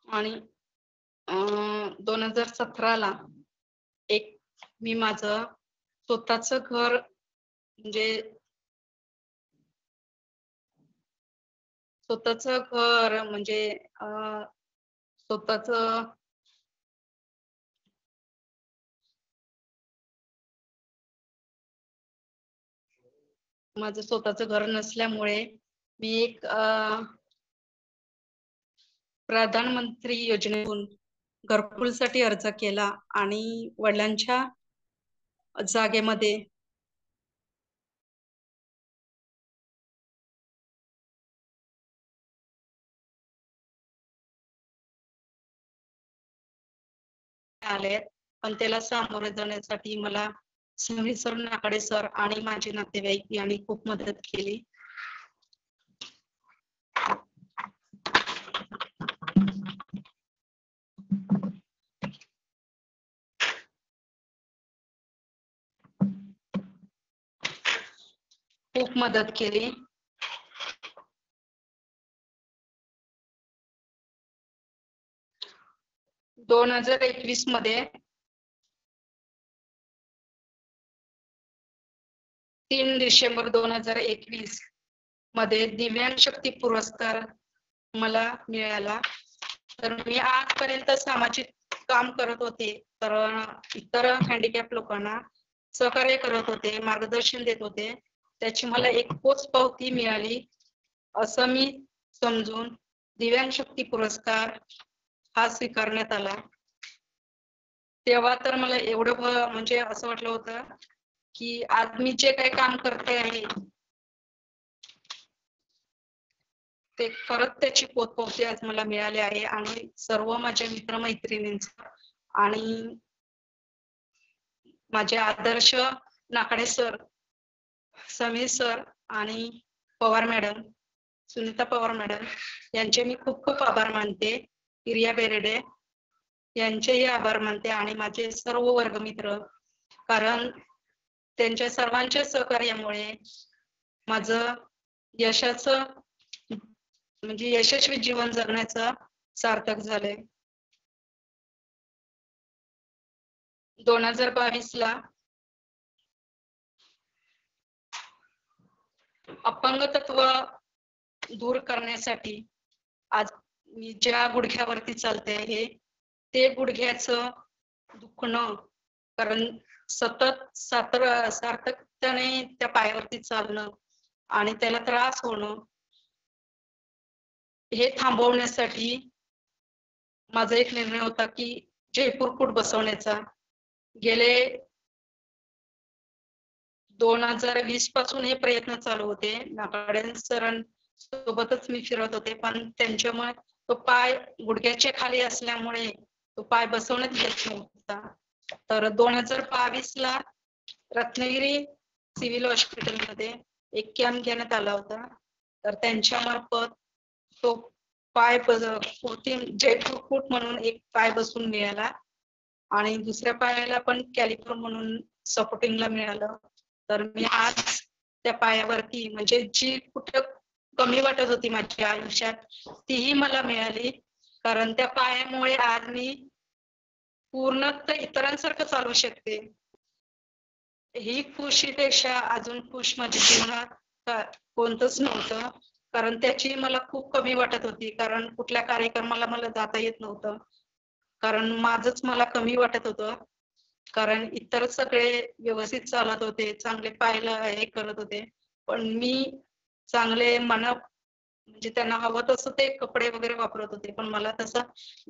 आणि 2017ला मी माझं स्वतःच घर म्हणजे स्वतःच माझं स्वतःच घर नसल्यामुळे मी एक प्रधानमंत्री योजनेतून घरकुलसाठी अर्ज केला आणि वडिलांच्या जागेमध्ये आले, पण त्याला सामोरे जाण्यासाठी मला समीर सर, नाकडे सर आणि माझे नातेवाईक यांनी खूप मदत केली. खूप मदत केली. - 2021 मध्ये 3 डिसेंबर 2021 मध्ये दिव्यांग शक्ती पुरस्कार मला मिळाला. तर मी आजपर्यंत सामाजिक काम करत होते, तर इतर हँडिकॅप लोकांना सहकार्य करत होते, मार्गदर्शन देत होते. त्याची मला एक पोचपावती मिळाली असं मी समजून दिव्यांग शक्ती पुरस्कार हा स्वीकारण्यात आला. तेव्हा तर मला एवढं म्हणजे असं वाटलं होतं की आज मी जे काही काम करते आहे ते खरंच त्याची पोचपावती आज मला मिळाली आहे. आणि सर्व माझ्या मित्रमैत्रिणींचं आणि माझे आदर्श नाकडे सर, समीर सर आणि पवार मॅडम, सुनीता पवार मॅडम यांचे मी खूप खूप आभार मानते. प्रिया बेर्डे यांचेही आभार मानते आणि माझे सर्व वर्गमित्र, कारण त्यांच्या सर्वांच्या सहकार्यामुळे माझं यशाचं म्हणजे यशस्वी जीवन जगण्याचं सार्थक झालंय. 2022 ला अपंगत्व दूर करण्यासाठी आज मी ज्या गुडघ्यावरती चालते आहे ते गुडघ्याचं दुखणं, कारण सतत सातत्याने त्या पायावरती चालणं आणि त्याला त्रास होणं, हे थांबवण्यासाठी माझा एक निर्णय होता की जयपूर फूट बसवण्याचा. गेले 2020 पासून हे प्रयत्न चालू होते. नाकडे सरांसोबतच मी फिरत होते, पण त्यांच्यामुळे तो पाय गुडघ्याच्या खाली असल्यामुळे तो पाय बसवण्यात येत नव्हता. तर 2022 ला रत्नागिरी सिव्हिल हॉस्पिटलमध्ये एक कॅम्प घेण्यात आला होता. तर त्यांच्या मार्फत तो पाय जयपूर फूट म्हणून एक पाय बसून मिळाला आणि दुसऱ्या पायाला पण कॅलिपर म्हणून सपोर्टिंगला मिळालं. तर मी आज त्या पायावरती म्हणजे जी कुठं कमी वाटत होती माझ्या आयुष्यात तीही मला मिळाली, कारण त्या पायामुळे आज मी पूर्णतः इतरांसारखं चालू शकते. ही खुशीपेक्षा अजून खुश माझ्या जीवनात कोणतंच नव्हतं, कारण त्याची मला खूप कमी वाटत होती. कारण कुठल्या कार्यक्रमाला मला जाता येत नव्हतं, कारण माझंच मला कमी वाटत होतं. कारण इतर सगळे व्यवस्थित चालत होते, चांगले पाहायला हे करत होते, पण मी चांगले म्हणजे त्यांना हवं तसं ते कपडे वगैरे वापरत होते, पण मला तसं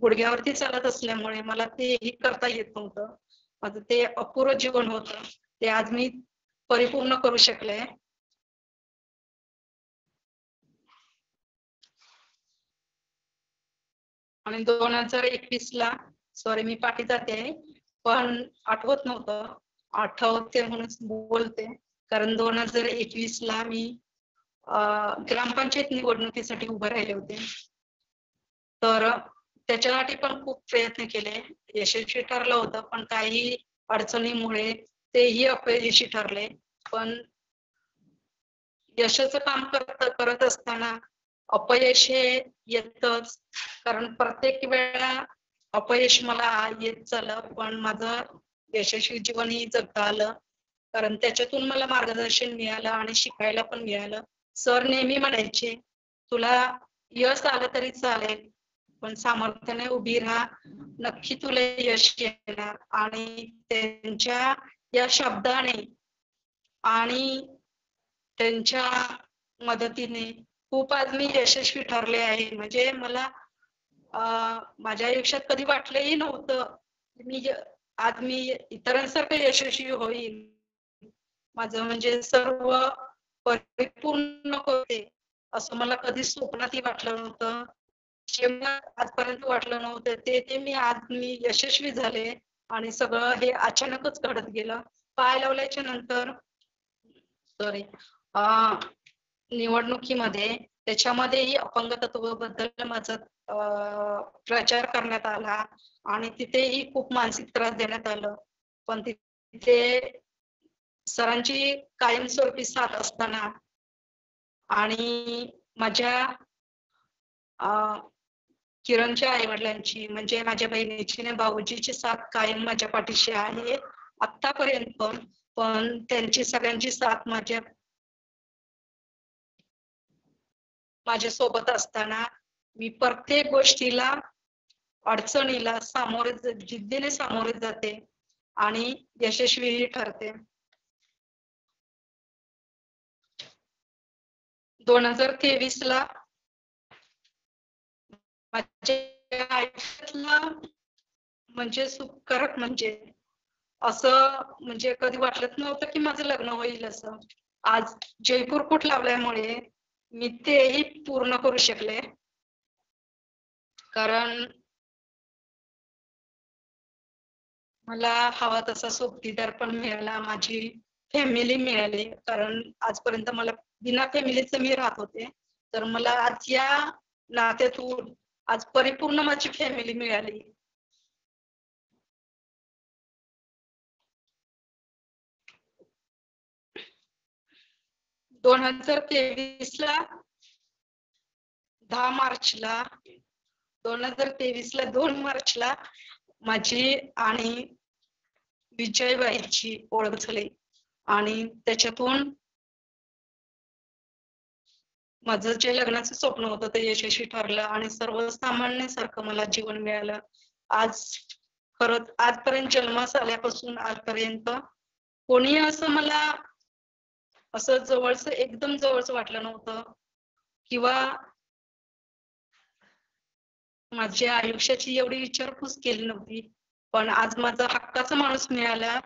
गुडघ्यावरती चालत असल्यामुळे मला तेही करता येत नव्हतं. माझं ते अपूर्ण जीवन होतं, ते आज मी परिपूर्ण करू शकले. आणि 2021 ला सॉरी मी पाठी जाते पण आठवत नव्हतं, आठवते म्हणून बोलते. कारण 2021 ला मी ग्रामपंचायत निवडणुकीसाठी उभे राहिले होते. तर त्याच्यासाठी पण खूप प्रयत्न केले, यशस्वी ठरलं होतं, पण काही अडचणीमुळे तेही अपयशी ठरले. पण यशाचं काम करत असताना अपयश हे येतच, कारण प्रत्येक वेळा अपयश मला येत झालं, पण माझं यशस्वी जीवनही जगता आलं, कारण त्याच्यातून मला मार्गदर्शन मिळालं आणि शिकायला पण मिळालं. सर नेहमी म्हणायचे, तुला यश आलं तरी चालेल, पण सामर्थ्याने उभी राहा, नक्की तुला यश येणार. आणि त्यांच्या या शब्दाने आणि त्यांच्या मदतीने खूप आज मी यशस्वी ठरले आहे. म्हणजे मला माझ्या आयुष्यात कधी वाटलंही नव्हतं आज मी इतरांसारखं यशस्वी होईल. माझं म्हणजे सर्व परिपूर्ण होते असं मला कधी स्वप्नातही वाटलं नव्हतं. जे मला आजपर्यंत वाटलं नव्हतं ते मी यशस्वी झाले आणि सगळं हे अचानकच घडत गेलं. पाय लावल्याच्या नंतर सॉरी निवडणुकीमध्ये त्याच्यामध्येही अपंगत्वाबद्दल माझा प्रचार करण्यात आला आणि तिथेही खूप मानसिक त्रास देण्यात आलं. पण तिथे सरांची कायमस्वरूपी साथ असताना आणि माझ्या किरणच्या आई वडिलांची म्हणजे माझ्या बहिणीची आणि भाऊजीची साथ कायम माझ्या पाठीशी आहे आतापर्यंत. पण त्यांची सगळ्यांची साथ माझ्या सोबत असताना मी प्रत्येक गोष्टीला अडचणीला जिद्दीने सामोरे जाते आणि यशस्वीही ठरते. 2023 ला माझ्या आयुष्यातला म्हणजे सुखकारक म्हणजे असं म्हणजे कधी वाटलंच नव्हतं की माझं लग्न होईल असं. आज जयपूर फूट लावल्यामुळे मी तेही पूर्ण करू शकले. कारण मला हवा तसा सोबतीदार पण मिळाला, माझी फॅमिली मिळाली. कारण आजपर्यंत मला बिना फॅमिलीचं मी राहत होते, तर मला आज या नात्यातून आज परिपूर्ण माझी फॅमिली मिळाली. दोन 2023 ला 10 मार्चला 2023 ला 2 मार्चला माझी आणि विजयबाईची ओळख झाली आणि त्याच्यातून माझं जे लग्नाचं स्वप्न होतं ते यशस्वी ठरलं आणि सर्वसामान्यासारखं मला जीवन मिळालं. आज खरंच आजपर्यंत जन्मास आल्यापासून आजपर्यंत कोणी असं मला असं जवळचं एकदम जवळचं वाटलं नव्हतं किंवा माझ्या आयुष्याची एवढी विचारपूस केली नव्हती. पण आज माझा हक्काचा माणूस मिळाला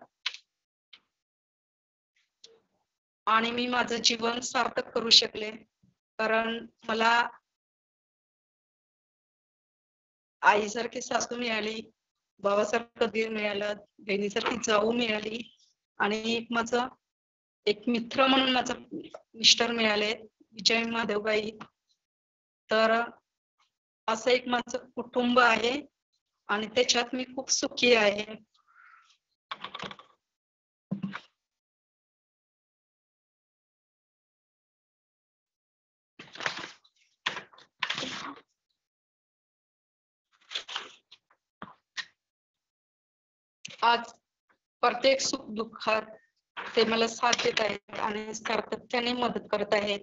आणि मी माझं जीवन सार्थक करू शकले. कारण मला आईसारखी सासू मिळाली, भावासारखं दीर मिळालं, बहिणीसारखी जाऊ मिळाली आणि माझं एक मित्र म्हणून माझा मिस्टर मिळाले, विजय महादेवबाई. तर असं एक माझं कुटुंब आहे आणि त्याच्यात मी खूप सुखी आहे. आज प्रत्येक सुख दुःखात ते मला साथ देत आहेत आणि सातत्याने मदत करत आहेत.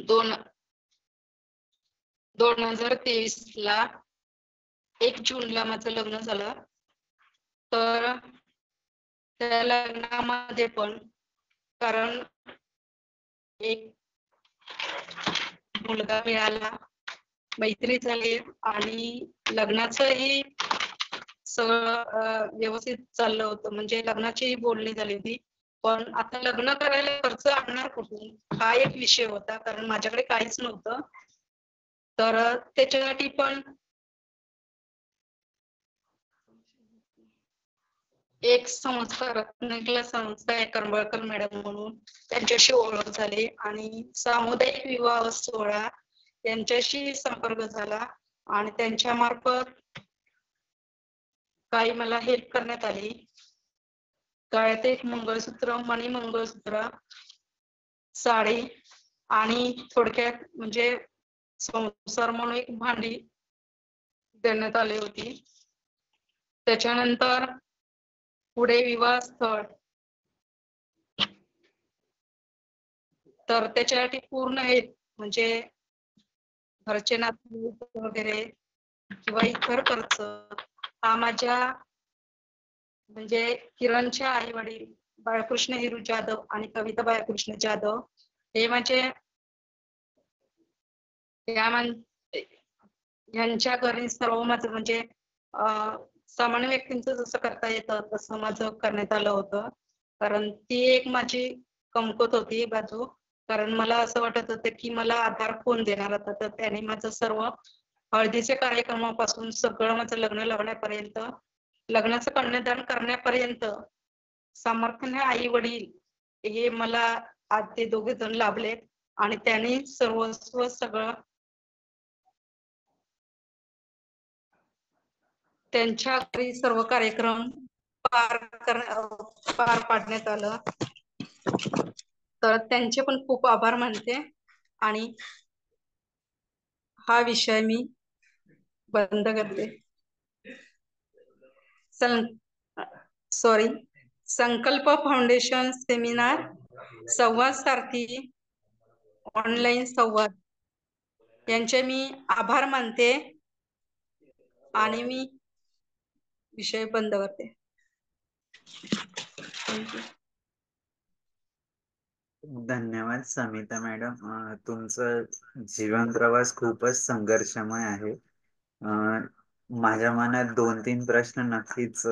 दोन 2023 ला 1 जूनला माझं लग्न झालं. तर त्या लग्नामध्ये पण कारण एक मुलगा मिळाला, मैत्री झाली आणि लग्नाचंही सगळं व्यवस्थित चाललं होतं. म्हणजे लग्नाचीही बोलणी झाली होती. पण आता लग्न करायला खर्च आणणार कुठून हा एक विषय होता, कारण माझ्याकडे काहीच नव्हतं. तर त्याच्यासाठी पण एक संस्था रत्नागिरीला संस्था आहे करंबळकर मॅडम म्हणून, त्यांच्याशी ओळख झाली आणि सामुदायिक विवाह सोहळा त्यांच्याशी संपर्क झाला आणि त्यांच्या मार्फत काही मला हेल्प करण्यात आली. गळ्यात एक मंगळसूत्र, मणी मंगळसूत्र, साडी आणि थोडक्यात म्हणजे संसार म्हणून एक भांडी देण्यात आली होती. त्याच्यानंतर पुढे विवाह स्थळ, तर त्याच्यासाठी पूर्ण हे म्हणजे घरचे नाते वगैरे किंवा इतर खर्च हा माझ्या म्हणजे किरणच्या आई वडील बाळकृष्ण हिरू जाधव आणि कविता बाळकृष्ण जाधव हे माझे यांच्या घरी सर्व माझं म्हणजे सामान्य व्यक्तींचं जसं करता येतं तसं माझं करण्यात आलं होतं. कारण ती एक माझी कमकुवत होती बाजू. कारण मला असं वाटत होतं की मला आधार कोण देणार आता, तर त्याने माझं सर्व हळदीच्या कार्यक्रमापासून सगळं माझं लग्न लावण्यापर्यंत, लग्नाचं कन्यादान करण्यापर्यंत सामर्थ्याने आई वडील हे मला आज ते दोघे जण लाभलेत आणि त्यांनी सर्वस्व सगळं त्यांच्या घरी सर्व कार्यक्रम पार पाडण्यात आलं. तर त्यांचे पण खूप आभार मानते आणि हा विषय मी बंद करते. संकल्प फाउंडेशन सेमिनार संवाद सारथी ऑनलाईन संवाद यांचे मी आभार मानते आणि मी विषय बंद करते. धन्यवाद समिता मॅडम. तुमचं जीवन प्रवास खूपच संघर्षमय आहे. माझ्या मनात 2-3 प्रश्न नक्कीच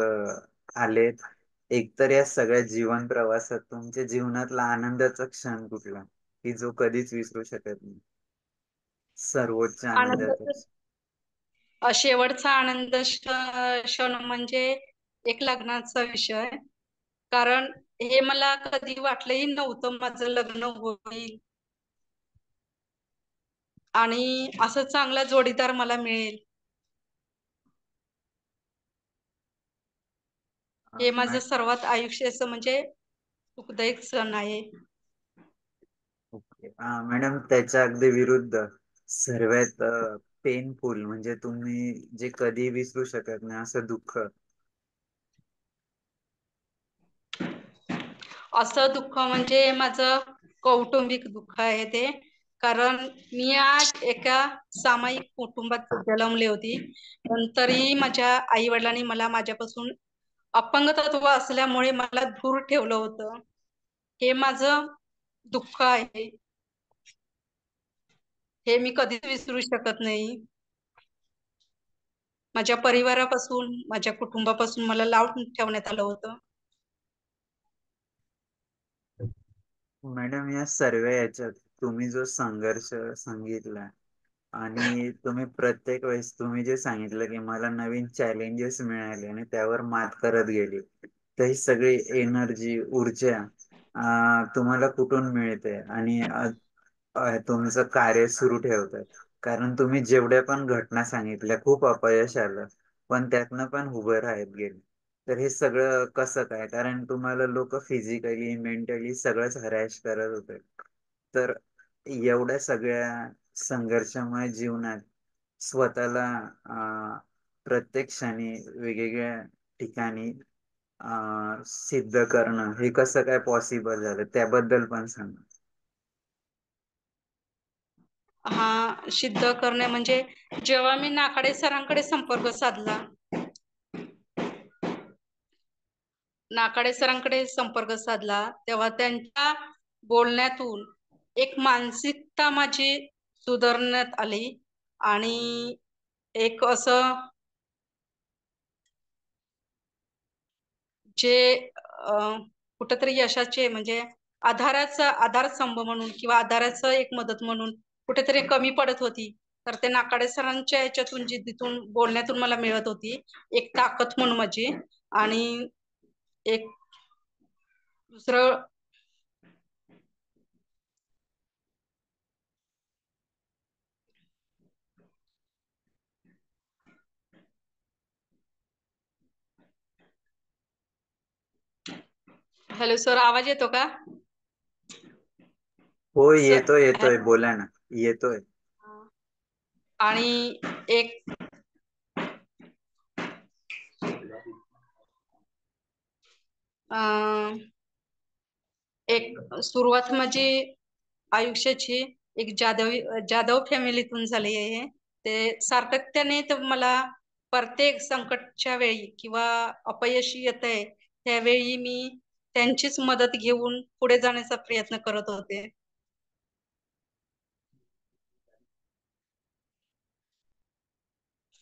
आलेत. एक तर या सगळ्या जीवन प्रवासात तुमच्या जीवनातला आनंदाचा क्षण कुठला की जो कधीच विसरू शकत नाही? सर्वोच्च आनंदाचा क्षण. शेवटचा आनंद क्षण म्हणजे एक लग्नाचा विषय. कारण हे मला कधी वाटलंही नव्हतं माझं लग्न होईल आणि असं चांगला जोडीदार मला मिळेल. हे माझं सर्वात आयुष्याचं म्हणजे सुखदायक क्षण आहे. ओके मॅडम, त्याच्या अगदी विरुद्ध सर्वात पेनफुल म्हणजे तुम्ही जे कधी विसरू शकत नाही असं दुःख? असं दुःख म्हणजे माझं कौटुंबिक दुःख आहे ते. कारण मी आज एका सामायिक कुटुंबात जन्मले होती, पण तरी माझ्या आई वडिलांनी मला माझ्यापासून अपंगत्व असल्यामुळे मला दूर ठेवलं होतं. हे माझं दुःख आहे, हे मी कधीच विसरू शकत नाही. माझ्या परिवारापासून, माझ्या कुटुंबापासून मला लावून ठेवण्यात आलं होतं. मॅडम, या सर्व याच्यात तुम्ही जो संघर्ष सांगितला आणि तुम्ही प्रत्येक वेळेस तुम्ही जे सांगितलं की मला नवीन चॅलेंजेस मिळाले आणि त्यावर मात करत गेली, तर ही सगळी एनर्जी, ऊर्जा तुम्हाला कुठून मिळते आणि तुमचं कार्य सुरू ठेवताय? कारण तुम्ही जेवढ्या पण घटना सांगितल्या खूप अपयश आलं, पण त्यातनं पण उभं राहत गेले. तर हे सगळं कसं काय? कारण तुम्हाला लोक फिजिकली, मेंटली सगळंच हरॅश करत होते. तर एवढ्या सगळ्या संघर्षमय जीवनात स्वतःला प्रत्येक क्षणी वेगवेगळ्या ठिकाणी सिद्ध करणं हे कसं काय पॉसिबल झालं, त्याबद्दल पण सांगा. हा, सिद्ध करणे म्हणजे जेव्हा मी नाकाडे सरांकडे संपर्क साधला, तेव्हा त्यांच्या बोलण्यातून एक मानसिकता माझी सुधारण्यात आली आणि एक असं जे कुठेतरी यशाचे म्हणजे आधाराचा आधारस्तंभ म्हणून किंवा आधाराचं एक मदत म्हणून कुठेतरी कमी पडत होती, तर ते नाकाडे सरांच्या याच्यातून जिद्दीतून बोलण्यातून मला मिळत होती एक ताकद म्हणून माझी. आणि एक दुसरं हॅलो सर, आवाज येतो का? हो, येतोय, बोला ना, येतोय. आणि एक सुरुवात माझी आयुष्याची एक जाधव फॅमिलीतून झाली आहे. ते सातत्याने तर मला प्रत्येक संकटच्या वेळी किंवा अपयशी येत आहे त्यावेळी मी त्यांचीच मदत घेऊन पुढे जाण्याचा प्रयत्न करत होते.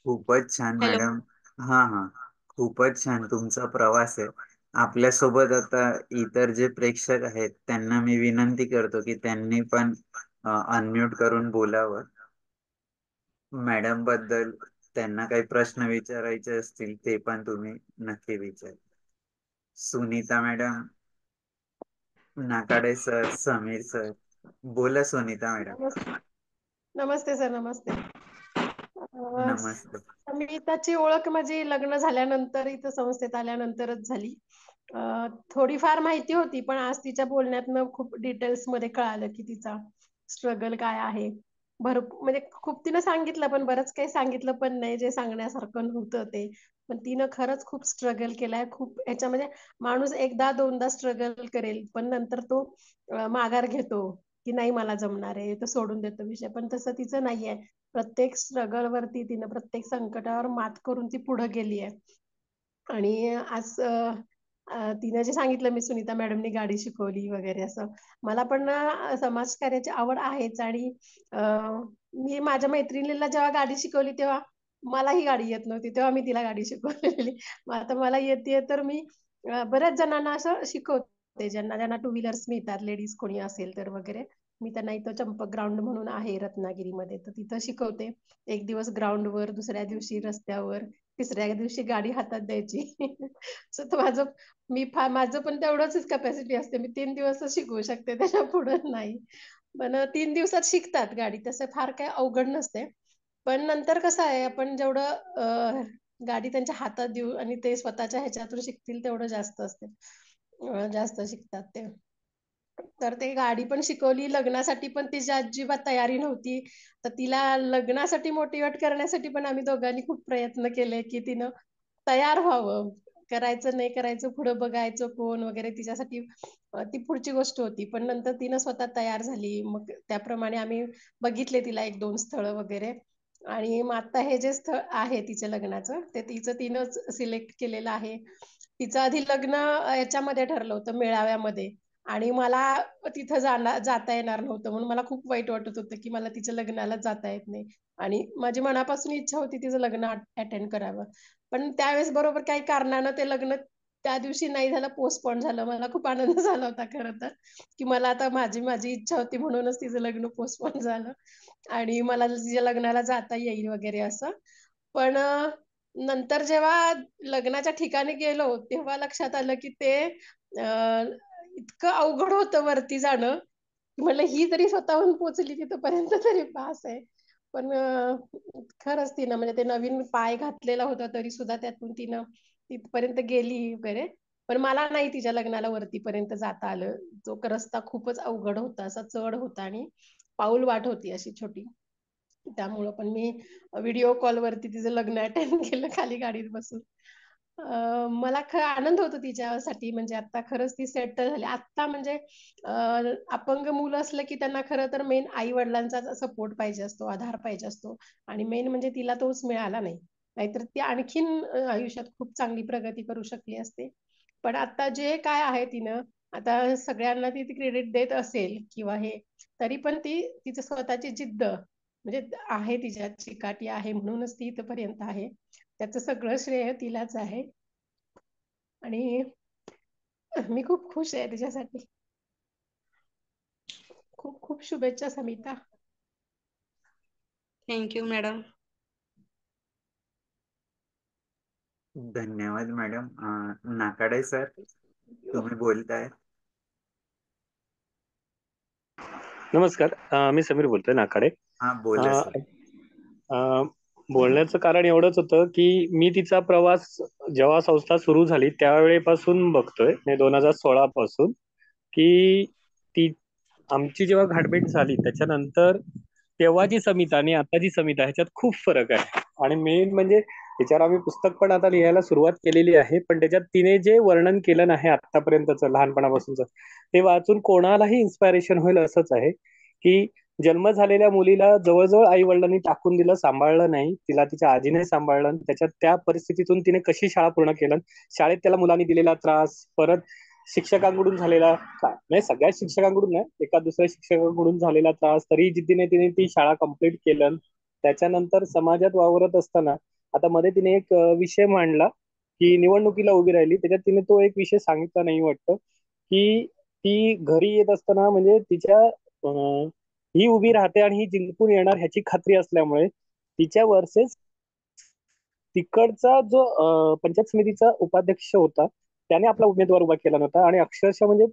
खूपच छान हॅलो. मॅडम. हा हा, खूपच छान तुमचा प्रवास आहे. आपल्यासोबत आता इतर जे प्रेक्षक आहेत त्यांना मी विनंती करतो की त्यांनी पण अनम्यूट करून बोलावं. मॅडम बद्दल त्यांना काही प्रश्न विचारायचे असतील ते पण तुम्ही नक्की विचार. Sunita madam, Nakade sir, Sameer sir, बोला सुनीता मॅडम. नमस्ते नमस्ते सर, नमस्ते. नमस्ते. समिताची ओळख माझी लग्न झाल्यानंतर इथं संस्थेत आल्यानंतरच झाली. थोडीफार माहिती होती, पण आज तिच्या बोलण्यातनं खूप डिटेल्स मध्ये कळालं की तिचा स्ट्रगल काय आहे. म्हणजे खूप तिनं सांगितलं, पण बरंच काही सांगितलं पण नाही जे सांगण्यासारखं नव्हतं ते. पण तिनं खरंच खूप स्ट्रगल केलाय. खूप ह्याच्यामध्ये माणूस एकदा दोनदा स्ट्रगल करेल, पण नंतर तो माघार घेतो की नाही मला जमणार आहे, तर सोडून देतो विषय. पण तसं तिचं नाहीये. प्रत्येक स्ट्रगल वरती तिनं, प्रत्येक संकटावर मात करून ती पुढे गेली आहे. आणि आज तिनं जे सांगितलं, मी सुनीता मॅडमनी गाडी शिकवली वगैरे असं. मला पण समाजकार्याची आवड आहेच. आणि मी माझ्या मैत्रिणीला जेव्हा गाडी शिकवली तेव्हा मलाही गाडी येत नव्हती, तेव्हा मी तिला गाडी शिकवलेली. मग आता मला येते तर मी बऱ्याच जणांना असं शिकवते, ज्यांना ज्यांना टू व्हीलर्स मिळतात, लेडीज कोणी असेल तर वगैरे. मी त्यांना इथं चंपक ग्राउंड म्हणून आहे रत्नागिरीमध्ये, तर तिथं शिकवते. एक दिवस ग्राउंडवर, दुसऱ्या दिवशी रस्त्यावर, तिसऱ्या दिवशी गाडी हातात द्यायची. सो तो माझं पण तेवढंच कॅपॅसिटी असते. मी 3 दिवसच शिकवू शकते, त्याच्या पुढे नाही. पण 3 दिवसात शिकतात गाडी, तसं फार काही अवघड नसते. पण नंतर कसं आहे, आपण जेवढं गाडी त्यांच्या हातात देऊ आणि ते स्वतःच्या ह्याच्यातून शिकतील तेवढं जास्त असते. जास्त शिकतात ते. तर ते गाडी पण शिकवली. लग्नासाठी पण तिची अजिबात तयारी नव्हती, तर तिला लग्नासाठी मोटिवेट करण्यासाठी पण आम्ही दोघांनी खूप प्रयत्न केले की तिनं तयार व्हावं. करायचं नाही करायचं, पुढे बघायचं कोण वगैरे, तिच्यासाठी ती पुढची गोष्ट होती. पण नंतर तिनं स्वतः तयार झाली. मग त्याप्रमाणे आम्ही बघितले तिला 1-2 स्थळं वगैरे. आणि मग आता हे जे स्थळ आहे तिच्या लग्नाचं, ते तिनंच सिलेक्ट केलेलं आहे. तिचं आधी लग्न याच्यामध्ये ठरलं होतं, मेळाव्यामध्ये. आणि मला तिथं जाता येणार नव्हतं, म्हणून मला खूप वाईट वाटत होतं की मला तिच्या लग्नाला जाता येत नाही. आणि माझी मनापासून इच्छा होती तिचं लग्न अटेंड करावं. पण त्यावेळेस बरोबर काही कारणानं ते लग्न त्या दिवशी नाही झालं, पोस्टपोन झालं. मला खूप आनंद झाला होता खरं तर, की मला आता माझी माझी इच्छा होती म्हणूनच तिचं लग्न पोस्टपोन झालं आणि मला तिच्या लग्नाला जाता येईल वगैरे असं. पण नंतर जेव्हा लग्नाच्या ठिकाणी गेलो, तेव्हा लक्षात आलं की ते इतकं अवघड होतं वरती जाणं. म्हणलं ही जरी स्वतःहून पोहोचली तिथपर्यंत तरी बास आहे. पण खरंच तिनं म्हणजे ते नवीन पाय घातलेला होता, तरी सुद्धा त्यातून तिनं तिथपर्यंत गेली वगैरे. पण मला नाही तिच्या लग्नाला वरतीपर्यंत जाता आलं. तो रस्ता खूपच अवघड होता, असा चढ होता आणि पाऊल वाट होती अशी छोटी. त्यामुळं पण मी व्हिडिओ कॉल वरती तिचं लग्न अटेंड केलं खाली गाडीत बसून. मला आनंद होतो तिच्यासाठी. म्हणजे आता खरंच ती सेटल झाली. आता म्हणजे अपंग मुलं असलं की त्यांना खरं तर मेन आई वडिलांचा सपोर्ट पाहिजे असतो, आधार पाहिजे असतो. आणि मेन म्हणजे तिला तोच मिळाला नाही. नाहीतर ती आणखीन आयुष्यात खूप चांगली प्रगती करू शकली असते. पण आता जे काय आहे तिनं, आता सगळ्यांना ती क्रेडिट देत असेल किंवा हे, तरी पण ती तिचं स्वतःची जिद्द म्हणजे आहे, तिच्यात चिकाटी आहे म्हणूनच ती इथपर्यंत आहे. त्याचं सगळं श्रेय तिलाच आहे. आणि मी खूप खुश आहे तिच्यासाठी. खूप खूप शुभेच्छा समिता. Thank you madam. धन्यवाद मॅडम. नाकाडे सर, तुम्ही बोलताय. नमस्कार. मी समीर बोलतोय, नाकाडे. हा बोला सर. बोलण्याचं कारण एवढंच होतं की मी तिचा प्रवास जेव्हा संस्था सुरू झाली त्यावेळेपासून बघतोय, 2016 पासून, की ती आमची जेव्हा घाटभेट झाली त्याच्यानंतर तेव्हाची समिता आणि आताची समिता ह्याच्यात खूप फरक आहे. आणि मेन म्हणजे त्याच्यावर आम्ही पुस्तक पण आता लिहायला सुरुवात केलेली आहे, पण त्याच्यात तिने जे वर्णन केलं आहे आतापर्यंतचं लहानपणापासूनच, ते वाचून कोणालाही इन्स्पायरेशन होईल असंच आहे की जन्म झालेल्या मुलीला जवळजवळ आई वडिलांनी टाकून दिलं, सांभाळलं नाही, तिला तिच्या आजीने सांभाळलं. त्याच्यात त्या परिस्थितीतून तिने कशी शाळा पूर्ण केलं, शाळेत त्याला मुलांनी दिलेला त्रास, परत शिक्षकांकडून झालेला, नाही सगळ्याच शिक्षकांकडून नाही, एका दुसऱ्या शिक्षकांकडून झालेला त्रास, तरी जिद्दीने तिने ती शाळा कंप्लीट केलं. त्याच्यानंतर समाजात वावरत असताना आता मध्ये तिने एक विषय मांडला की निवडणुकीला उभी राहिली, त्याच्यात तिने तो एक विषय सांगितला नाही वाटतं, की ती घरी येत असताना म्हणजे तिच्या ही उभी राहते आणि ही जिंकून येणार ह्याची खात्री असल्यामुळे तिच्या वर्सेस तिकडचा जो पंचायत समितीचा उपाध्यक्ष होता त्याने आपला उमेदवार उभा केला नव्हता आणि अक्षरशः म्हणजे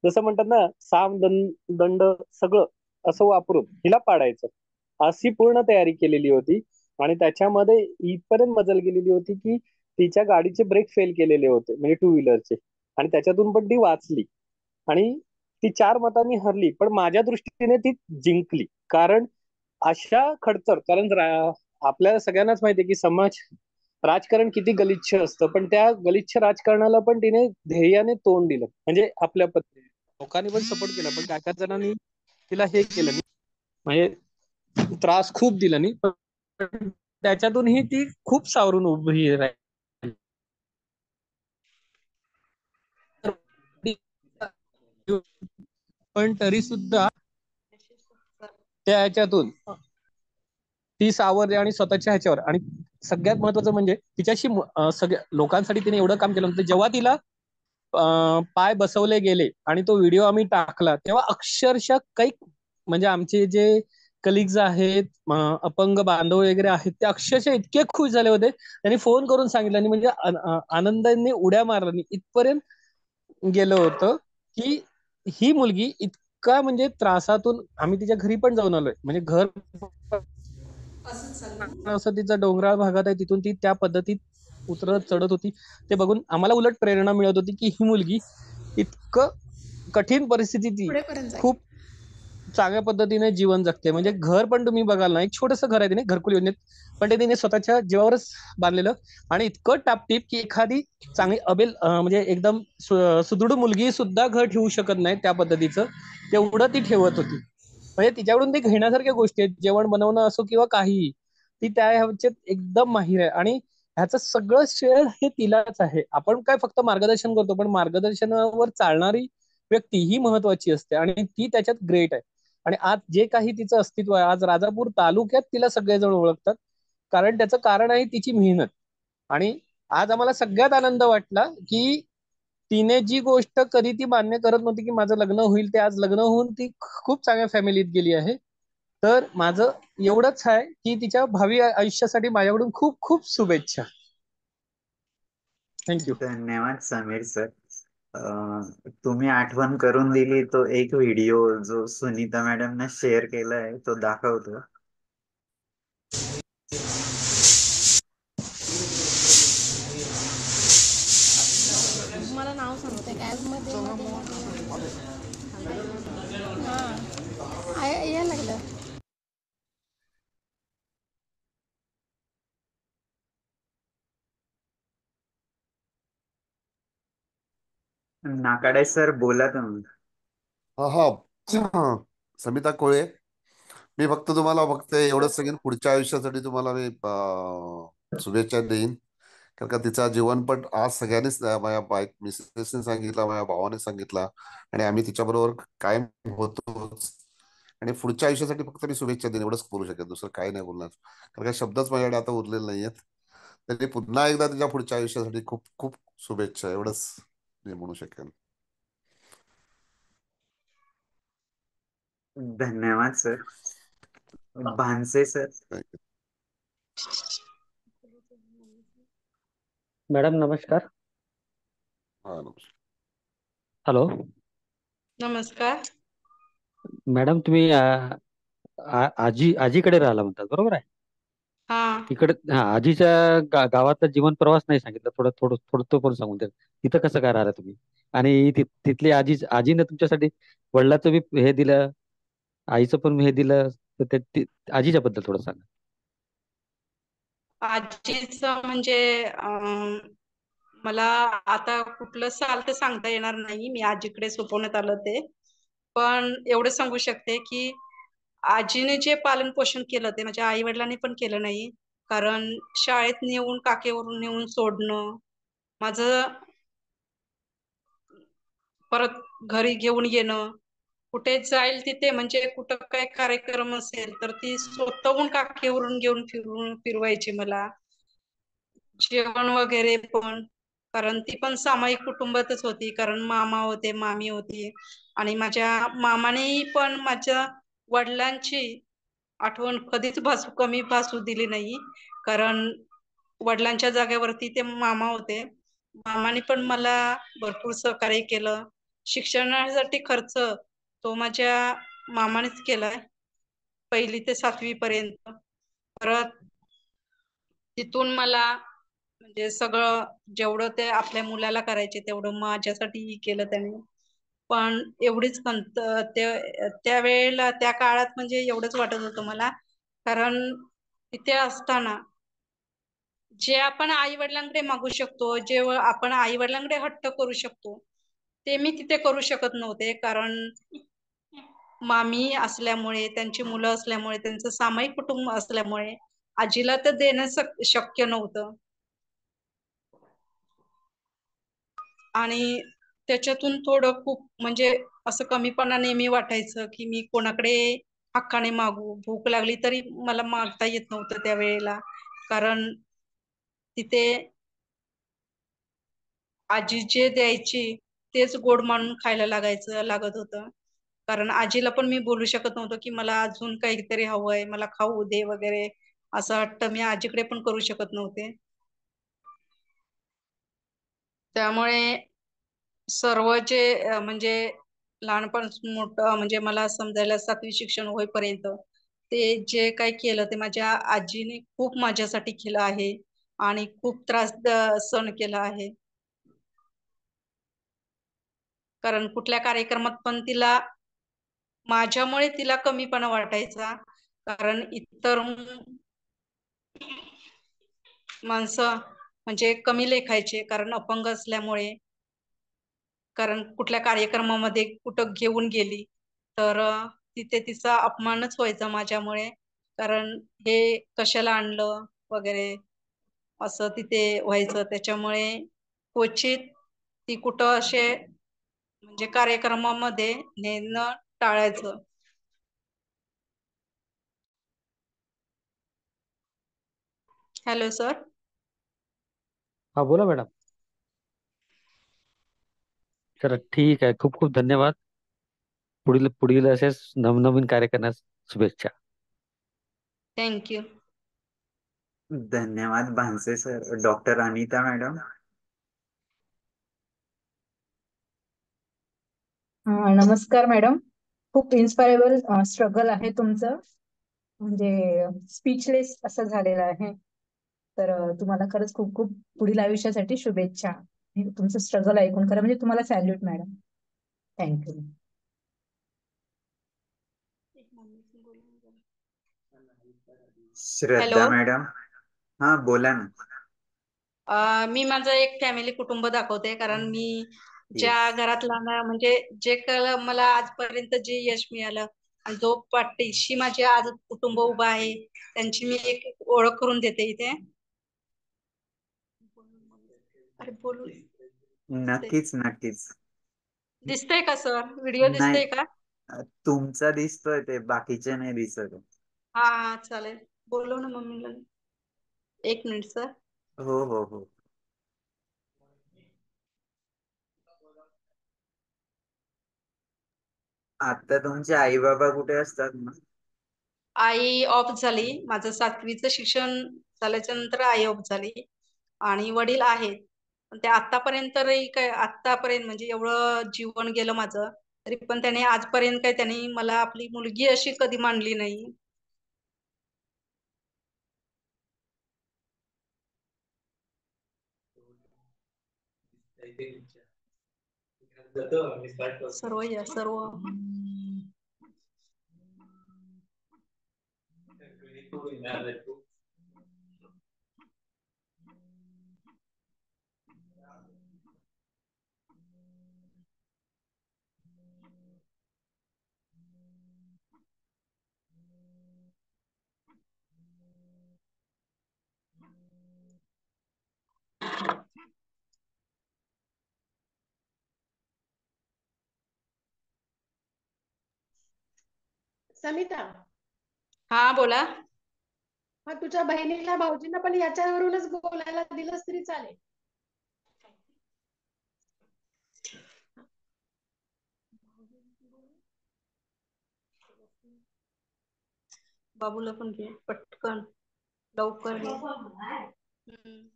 जसं म्हणतात ना, साम दंड सगळं असं वापरून हिला पाडायचं अशी पूर्ण तयारी केलेली होती. आणि त्याच्यामध्ये इथपर्यंत मजल गेलेली होती की तिच्या गाडीचे ब्रेक फेल केलेले होते, म्हणजे टू व्हीलरचे, आणि त्याच्यातून पण ती वाचली आणि ती 4 मतांनी हरली, पण माझ्या दृष्टीने ती जिंकली. कारण अशा खडतर, कारण आपल्याला सगळ्यांनाच माहितीये की समाज राजकारण किती गलिच्छ असतं, पण त्या गलिच्छ राजकारणाला पण तिने ध्येयाने तोंड दिलं. म्हणजे आपल्या पद्धतीने लोकांनी पण सपोर्ट केला, पण काही जणांनी तिला हे केलं नाही, म्हणजे त्रास खूप दिला नाही, पण त्याच्यातूनही ती खूप सावरून उभी राहिली. पण तरी सुद्धा त्या ह्याच्यातून ती सावरली आणि स्वतःच्या ह्याच्यावर. आणि सगळ्यात महत्वाचं म्हणजे तिच्याशी सगळ्या लोकांसाठी तिने एवढं काम केलं होतं. जेव्हा तिला पाय बसवले गेले आणि तो व्हिडिओ आम्ही टाकला, तेव्हा अक्षरशः काही म्हणजे आमचे जे कलिग्स आहेत, अपंग बांधव वगैरे आहेत, ते अक्षरशः इतके खुश झाले होते, त्यांनी फोन करून सांगितलं आणि म्हणजे आनंदाने उड्या मारला इथपर्यंत गेलं होतं की ही मुलगी इतका म्हणजे त्रासातून, आम्ही तिच्या घरी पण जाऊन आलोय, म्हणजे घर असं तिचा डोंगराळ भागात आहे, तिथून ती त्या पद्धतीत उतरत चढत होती. ते बघून आम्हाला उलट प्रेरणा मिळत होती की ही मुलगी इतकं कठीण परिस्थितीत खूप चांगल्या पद्धतीने जीवन जगते. म्हणजे घर पण तुम्ही बघाल ना, एक छोटंसं घर आहे तिने घरकुल योजनेत, पण ते तिने स्वतःच्या जीवावरच बांधलेलं आणि इतकं टापटीप की एखादी चांगली म्हणजे एकदम सुदृढ मुलगी सुद्धा घर ठेवू शकत नाही त्या पद्धतीचं, तेवढं ती ठेवत होती. म्हणजे तिच्याकडून ते घेण्यासारख्या गोष्टी आहेत, जेवण बनवणं असो किंवा काहीही, ती त्या ह्याच्यात एकदम माहिर आहे. आणि ह्याचं सगळं श्रेय हे तिलाच आहे. आपण काय फक्त मार्गदर्शन करतो, पण मार्गदर्शनावर चालणारी व्यक्ती ही महत्वाची असते आणि ती त्याच्यात ग्रेट आहे. आणि आज जे काही तिचं अस्तित्व आहे, आज राजापूर तालुक्यात तिला सगळेजण ओळखतात, कारण त्याचं कारण आहे तिची मेहनत. आणि आज आम्हाला सगळ्यात आनंद वाटला की तिने जी गोष्ट कधी ती मान्य करत नव्हती की माझं लग्न होईल, ते आज लग्न होऊन ती खूप चांगल्या फॅमिलीत गेली आहे. तर माझं एवढंच आहे की तिच्या भावी आयुष्यासाठी माझ्याकडून खूप खूप शुभेच्छा. थँक्यू. धन्यवाद समीर सर. तुम्ही आठवण करून दिली तो एक व्हिडिओ जो सुनीता मॅडमने शेअर केलाय तो दाखवतो. मला नाव सांगते काय मध्ये यायला लागलं. नाकाडे सर बोला तुम्ही. हा समिता कोळे. मी फक्त एवढंच सांगेन, पुढच्या आयुष्यासाठी तुम्हाला मी शुभेच्छा देईन. कारण का तिचा जीवनपट आज सगळ्यांनीच, माझ्या मिसेसने सांगितला, माझ्या भावाने सांगितला, आणि आम्ही तिच्याबरोबर कायम होतोच. आणि पुढच्या आयुष्यासाठी फक्त मी शुभेच्छा देईन, एवढंच बोलू शकेन, दुसरं काय नाही बोलणार. कारण का शब्दच माझ्याकडे आता उरलेले नाहीयेत. तरी पुन्हा एकदा तिच्या पुढच्या आयुष्यासाठी खूप खूप शुभेच्छा, एवढंच मी म्हणू शकेन. धन्यवाद सर. भानसे सर. मॅडम नमस्कार. हा नमस्कार. हॅलो नमस्कार. मॅडम, तुम्ही आजीकडे राहिला म्हणतात, बरोबर आहे? हा, तिकडे आजीच्या गावातला जीवन प्रवास नाही सांगितलं, थोडं थोडं थोडं तो पण सांगून द्या. तिथं कसं काय राहिला तुम्ही, आणि तिथली आजीनं तुमच्यासाठी वडिलाचं बी हे दिलं, आईचं पण हे दिलं, तर आजीच्या बद्दल थोडं सांगा. आजीचं म्हणजे मला आता कुठलं साल तर सांगता येणार नाही, मी आजीकडे सोपवण्यात आलं ते. पण एवढं सांगू शकते की आजीने जे पालन पोषण केलं ते माझ्या आई वडिलांनी पण केलं नाही. कारण शाळेत नेऊन काकेवरून नेऊन सोडणं, माझं परत घरी घेऊन येणं, कुठे जाईल तिथे म्हणजे कुठं काय कार्यक्रम असेल तर ती स्वतःहून काकेवरून घेऊन फिरवायची मला. जेवण वगैरे पण, कारण ती पण सामायिक कुटुंबातच होती, कारण मामा होते, मामी होती, आणि माझ्या मामाने पण माझ्या वडिलांची आठवण कधीच कमी भासू दिली नाही, कारण वडिलांच्या जागेवरती ते मामा होते. मामाने पण मला भरपूर सहकार्य केलं. शिक्षणासाठी खर्च तो माझ्या मामानेच केलाय, 1ली ते 7वी पर्यंत. परत तिथून मला म्हणजे सगळं जेवढं ते आपल्या मुलाला करायचे तेवढं माझ्यासाठी केलं त्याने. पण एवढीच खंत त्या वेळेला त्या काळात म्हणजे एवढंच वाटत होतं मला, कारण तिथे असताना जे आपण आई वडिलांकडे मागू शकतो, जे आपण आई वडिलांकडे हट्ट करू शकतो, ते मी तिथे करू शकत नव्हते, कारण मामी असल्यामुळे, त्यांची मुलं असल्यामुळे, त्यांचं सामायिक कुटुंब असल्यामुळे आजीला तर देणं शक्य नव्हतं. आणि त्याच्यातून थोडं खूप म्हणजे असं कमीपणा नेहमी वाटायचं, की मी कोणाकडे हक्काने मागू, भूक लागली तरी मला मागता येत नव्हतं त्या वेळेला, कारण तिथे आजी जे द्यायची तेच गोड मानून खायला लागत होतं. कारण आजीला पण मी बोलू शकत नव्हतो, की मला अजून काहीतरी हवंय, मला खाऊ दे वगैरे, असं हट्ट मी आजीकडे पण करू शकत नव्हते. त्यामुळे सर्व जे म्हणजे लहानपणापासून मोठं म्हणजे मला समजायला 7वी शिक्षण होईपर्यंत ते जे काही केलं ते माझ्या आजीने खूप माझ्यासाठी केलं आहे, आणि खूप त्रास सहन केला आहे. कारण कुठल्या कार्यक्रमात पण तिला माझ्यामुळे तिला कमीपणा वाटायचा, कारण इतर माणसं म्हणजे कमी लेखायचे, कारण अपंग असल्यामुळे. कारण कुठल्या कार्यक्रमामध्ये कुठं घेऊन गेली तर तिथे तिचा अपमानच व्हायचा माझ्यामुळे, कारण हे कशाला आणलं वगैरे असं तिथे व्हायचं. त्याच्यामुळे क्वचित ती कुठं असे म्हणजे कार्यक्रमामध्ये नेणं टाळायचं. Hello sir. हा बोला मॅडम. चला ठीक आहे, खूप खूप धन्यवाद. पुढील पुढील असेच नवनवीन कार्य करण्यास शुभेच्छा. थँक्यू. धन्यवाद भानसे सर. Doctor Anita madam. नमस्कार मॅडम. खूप इन्स्पायरेबल स्ट्रगल आहे तुमचं, म्हणजे स्पीचलेस असं झालेलं आहे. तर तुम्हाला खरंच खूप खूप पुढील आयुष्यासाठी शुभेच्छा. हे तुमचं स्ट्रगल ऐकून खरं म्हणजे तुम्हाला सॅल्यूट मॅडम. थँक्यू. श्रद्धा हॅलो. मॅडम. हा बोला ना. मी माझं एक फॅमिली कुटुंब दाखवते, कारण मी ज्या येस. घरातला म्हणजे जे मला आजपर्यंत जे यश मिळालं आणि जो पाठीशी माझे आज कुटुंब उभं आहे, त्यांची मी एक ओळख करून देते इथे. अरे बोलू. नक्कीच नक्कीच. दिसतंय का सर? व्हिडिओ नाही, दिसतंय का? तुमचा दिसतोय, ते बाकीचे नाही दिसत. हा चालेल, बोलव ना मम्मीला. 1 मिनिट सर. हो हो हो. आता तुमचे आई बाबा कुठे असतात मग? आई ऑफ झाली, माझं 7वीचं शिक्षण झाल्याच्या नंतर आई ऑफ झाली, आणि वडील आहेत. पण ते आतापर्यंत काय, आतापर्यंत म्हणजे एवढं जीवन गेलं माझं, तरी पण त्याने आजपर्यंत काही त्यांनी मला आपली मुलगी अशी कधी मानली नाही. सर्व या सर्व समिता. हा बोला. हा, तुझ्या बहिणीला भाऊजींना पण याच्यावरूनच बोलायला दिलंस तरी चालेल. बाबूला पण घे पटकन, लवकर घे. हम्म.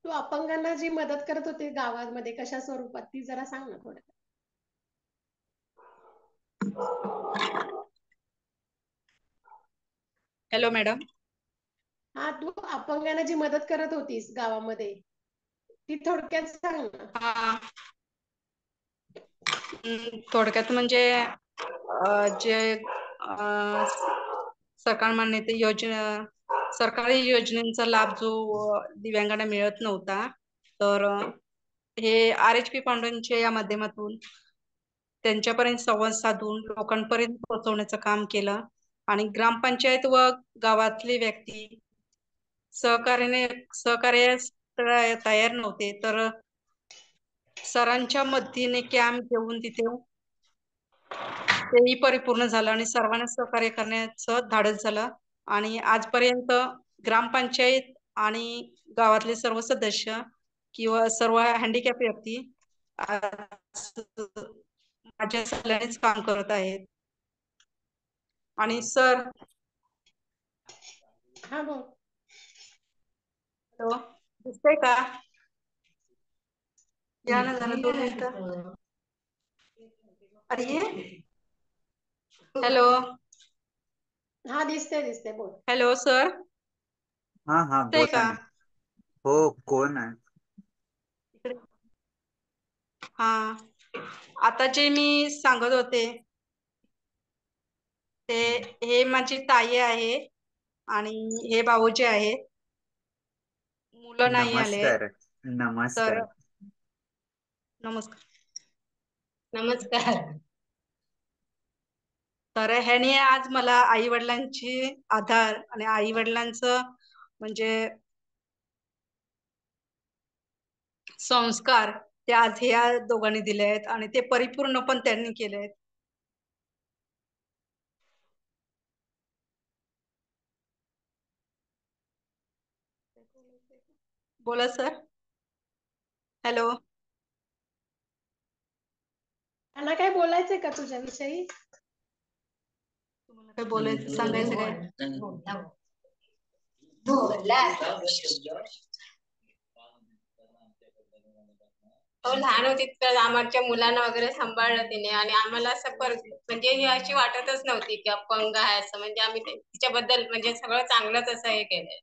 तू अपंगांना जी मदत करत होती गावामध्ये, कशा स्वरूपात, ती जरा सांग ना थोडं. Hello madam. हा, तू अपंगांना जी मदत करत होतीस गावामध्ये, ती थोडक्यात सांग ना. हा. थोडक्यात म्हणजे जे सरकार मान्यते योजना, सरकारी योजनेचा लाभ जो दिव्यांगांना मिळत नव्हता, तर हे RHP फाउंडेशनच्या या माध्यमातून त्यांच्यापर्यंत संवाद साधून लोकांपर्यंत पोहोचवण्याचं काम केलं. आणि ग्रामपंचायत व गावातले व्यक्ती सहकार्यास तयार नव्हते, तर सरांच्या मदतीने कॅम्प घेऊन तिथे तेही परिपूर्ण झालं आणि सर्वांना सहकार्य करण्याचं धाडस झालं. आणि आजपर्यंत ग्रामपंचायत आणि गावातले सर्व सदस्य किंवा सर्व हँडिकॅप व्यक्ती माझ्या सल्ल्यानेच काम करत आहेत. आणि सर, हा बोल. हॅलो, दिसतंय का? या ना जरा 2 मिनिटं. अरे हॅलो. हा, दिसते बोल. Hello sir. हा दिसतंय बोला का? ना. हो, कोण आहे? हा, आता जे मी सांगत होते ते, हे माझी ताई आहे आणि हे भाऊजी आहेत. मुलं नाही आले नमस्कार. तर नमस्कार. नमस्कार. तर ह्याने आज मला आई वडिलांची आधार आणि आई वडिलांचं म्हणजे संस्कार ते आज ह्या दोघांनी दिले आहेत आणि ते परिपूर्ण पण त्यांनी केले आहेत. बोला सर. हॅलो. त्यांना काय बोलायचंय का तुझ्याविषयी? तुम्हाला काय बोलायचं, सांगायचं काय? लहान होती तर आमच्या मुलांना वगैरे सांभाळलं तिने आणि आम्हाला असं म्हणजे ही अशी वाटतच नव्हती की अपंग आहे असं, म्हणजे आम्ही तिच्याबद्दल म्हणजे सगळं चांगलंच असं हे केलंय.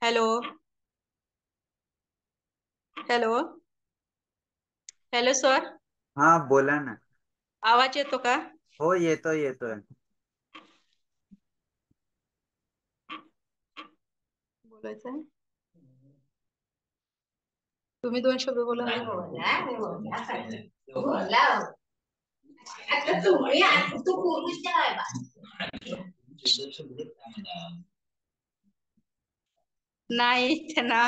हॅलो. हॅलो. Hello sir. हा बोला ना. आवाज येतो का? हो, येतोय. बोलायचं आहे. तुम्ही 2 शब्द बोला. नाही, त्यांना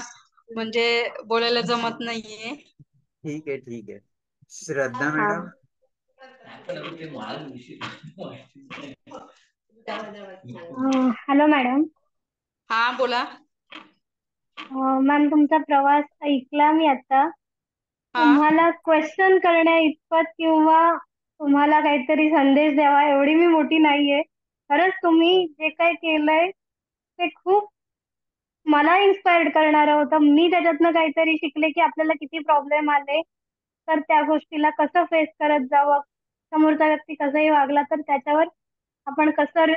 म्हणजे बोलायला जमत नाहीये. ठीक आहे. श्रद्धा हा. मॅडम. Hello madam. हा बोला. मॅम, तुमचा प्रवास ऐकला मी आता. हा. तुम्हाला क्वेश्चन करण्या इतपत किंवा तुम्हाला काहीतरी संदेश द्यावा एवढी मी मोठी नाहीये. खरंच तुम्ही जे काही केलंय ते खूप मला इन्स्पायर्ड करणारं होतं. मी त्याच्यातनं काहीतरी शिकले की आपल्याला किती प्रॉब्लेम आले तर त्या गोष्टीला कसं फेस करत जावं, समोरचा व्यक्ती कसंही वागला तर त्याच्यावर आपण कसं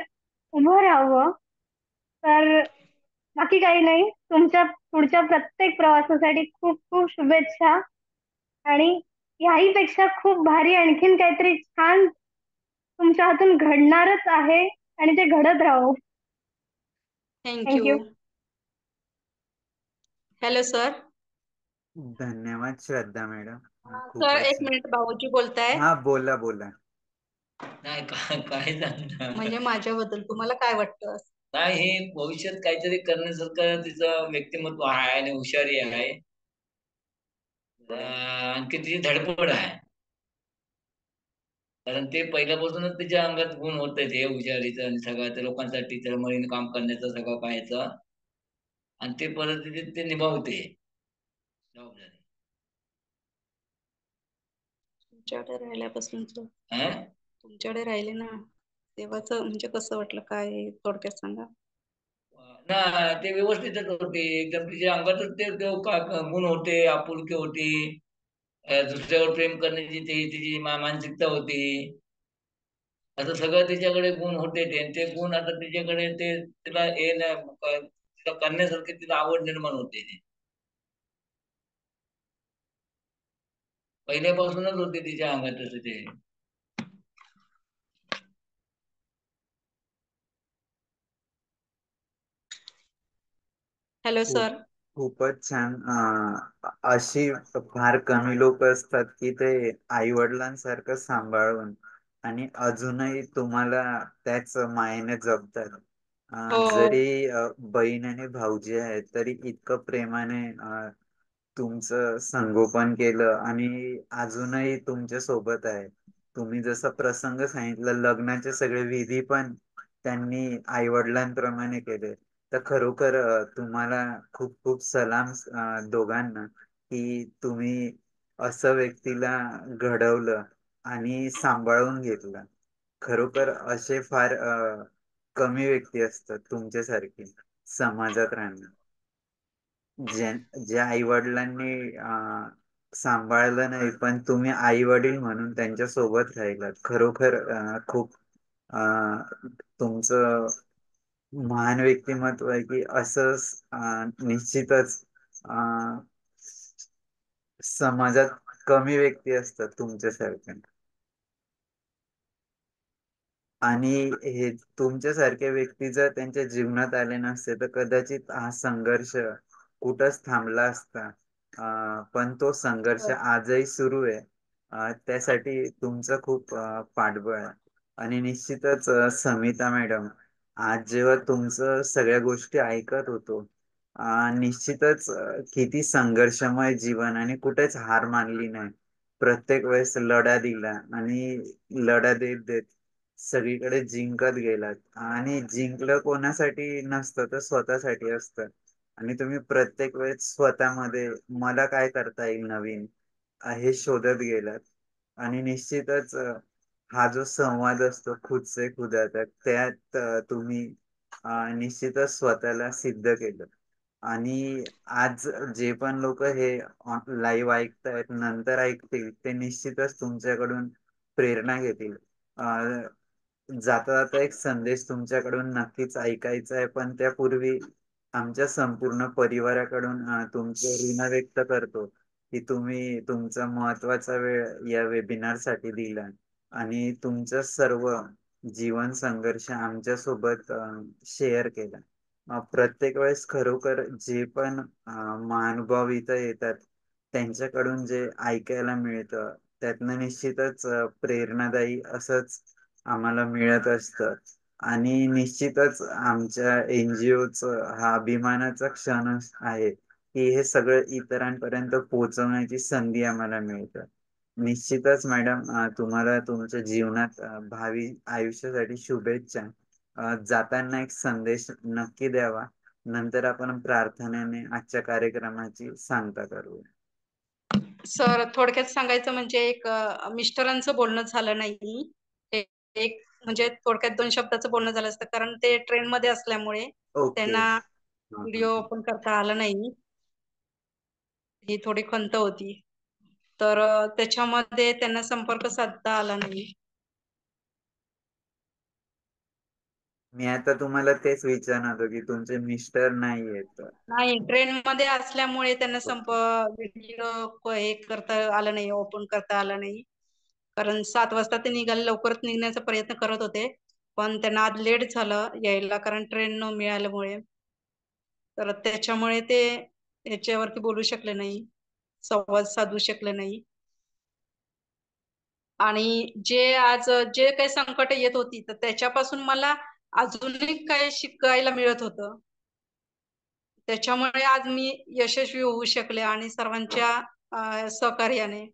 उभं राहावं. तर बाकी काही नाही. तुमच्या पुढच्या प्रत्येक प्रवासासाठी खूप खूप शुभेच्छा. आणि याही पेक्षा खूप भारी आणखीन काहीतरी छान तुमच्या हातून घडणारच आहे आणि ते घडत राहो. थँक्यू. थँक्यू. Hello sir. धन्यवाद श्रद्धा मॅडम. सर खूपच. 1 मिनिट, भाऊजी बोलतायत. हा बोला. नाही काय झालं म्हणजे माझ्याबद्दल तुम्हाला काय वाटतं? नाही, हे भविष्यात काहीतरी करण्यासारखं तिचं व्यक्तिमत्व आहे आणि हुशारी आहे. आणखी तिची धडपड आहे. कारण ते पहिल्यापासूनच तिच्या अंगात गुण होते हे हुशारीचं आणि सगळ्या लोकांसाठी तळमळीने काम करण्याचं सगळं पाहायचं आणि ते परिस्थितीत ते निभावते जबाबदारी. तुमच्याकडे राहिल्यापासून अं? तुमच्याकडे राहिले ना तेव्हाच म्हणजे कसं वाटलं काय आहे? थोडक्यात सांगा. ना ते व्यवस्थितच होते एकदम. तिच्या अंगातच ते गुण होते, आपुलकी होती, दुसऱ्यावर प्रेम करण्याची तिची मानसिकता होती. असं सगळं तिच्याकडे गुण होते ते गुण आता तिच्याकडे ते तिला हे तिला करण्यासारखे तिला आवड निर्माण होते. पहिल्यापासूनच होते तिच्या अंगात तसं ते. Hello sir. खूपच छान. अशी फार कमी लोक असतात की ते आई वडिलांसारखं सांभाळून आणि अजूनही तुम्हाला त्याच मायेने जपतात. जरी बहीण आणि भाऊजी आहेत तरी इतकं प्रेमाने तुमचं संगोपन केलं आणि अजूनही तुमच्या सोबत आहे. तुम्ही जसा प्रसंग सांगितलं लग्नाचे सगळे विधी पण त्यांनी आई वडिलांप्रमाणे केले. तर खरोखर तुम्हाला खूप खूप सलाम दोघांना की तुम्ही असं व्यक्तीला घडवलं आणि सांभाळून घेतलं. खरोखर असे फार कमी व्यक्ती असतात तुमच्यासारखे समाजात राहणं. ज्या आई वडिलांनी सांभाळलं नाही पण तुम्ही आई वडील म्हणून त्यांच्या सोबत राहिलात. खरोखर खूप तुमचं महान व्यक्तिमत्व आहे की असं निश्चितच समाजात कमी व्यक्ती असतात तुमच्यासारख्या. आणि हे तुमच्यासारखे व्यक्ती जर त्यांच्या जीवनात आले नसते तर कदाचित हा संघर्ष कुठंच थांबला असता. पण तो संघर्ष आजही सुरू आहे. त्यासाठी तुमचं खूप पाठबळ आहे. आणि निश्चितच समिता मॅडम, आज जेव्हा तुमचं सगळ्या गोष्टी ऐकत होतो निश्चितच किती संघर्षमय जीवन आणि कुठेच हार मानली नाही. प्रत्येक वेळेस लढा दिला आणि लढा देत देत सगळीकडे जिंकत गेलात. आणि जिंकलं कोणासाठी नसतं तर स्वतःसाठी असतं. आणि तुम्ही प्रत्येक वेळेस स्वतःमध्ये मला काय करता येईल नवीन हे शोधत गेलात. आणि निश्चितच हा जो संवाद असतो खुद से खुदा तक त्यात तुम्ही निश्चितच स्वतःला सिद्ध केलं. आणि आज जे पण लोक हे लाईव्ह ऐकतायत नंतर ऐकतील ते निश्चितच तुमच्याकडून प्रेरणा घेतील. जाता जाता एक संदेश तुमच्याकडून नक्कीच ऐकायचा आहे. पण त्यापूर्वी आमच्या संपूर्ण परिवाराकडून तुमचं ऋण व्यक्त करतो की तुम्ही तुमचा महत्वाचा वेळ या वेबिनार साठी दिला आणि तुमचं सर्व जीवन संघर्ष आमच्या सोबत शेअर केला. प्रत्येक वेळेस खरोखर जे पण महानुभाव इथं येतात त्यांच्याकडून जे ऐकायला मिळतं त्यातनं निश्चितच प्रेरणादायी असंच आम्हाला मिळत असतं. आणि निश्चितच आमच्या NGOच हा अभिमानाचा क्षण आहे की हे सगळं इतरांपर्यंत पोहोचवण्याची संधी आम्हाला मिळतं. निश्चितच मॅडम तुम्हाला तुमच्या जीवनात भावी आयुष्यासाठी शुभेच्छा. जाताना एक संदेश नक्की द्यावा. नंतर आपण प्रार्थनेने आजच्या कार्यक्रमाची सांगता करू. सर थोडक्यात सांगायचं म्हणजे एक मिस्टरांचं बोलणं झालं नाही. एक म्हणजे थोडक्यात 2 शब्दाचं बोलणं झालं असतं कारण ते ट्रेन मध्ये असल्यामुळे त्यांना व्हिडिओ ओपन करता आला नाही. ही थोडी खंत होती. तर त्याच्यामध्ये त्यांना संपर्क साधता आला नाही. मी आता तुम्हाला तेच विचारणार होतो की तुमचे मिस्टर नाही आहेत. नाही ट्रेन मध्ये असल्यामुळे त्यांना व्हिडिओ हे करता आलं नाही, ओपन करता आलं नाही. कारण 7 वाजता ते निघाले, लवकरच निघण्याचा प्रयत्न करत होते पण त्यांना आज लेट झालं यायला कारण ट्रेन न मिळाल्यामुळे. तर त्याच्यामुळे ते ह्याच्यावरती बोलू शकले नाही, संवाद साधू शकले नाही. आणि जे आज जे काही संकट येत होती तर त्याच्यापासून मला अजूनही काही शिकायला मिळत होतं. त्याच्यामुळे आज मी यशस्वी होऊ शकले आणि सर्वांच्या सहकार्याने.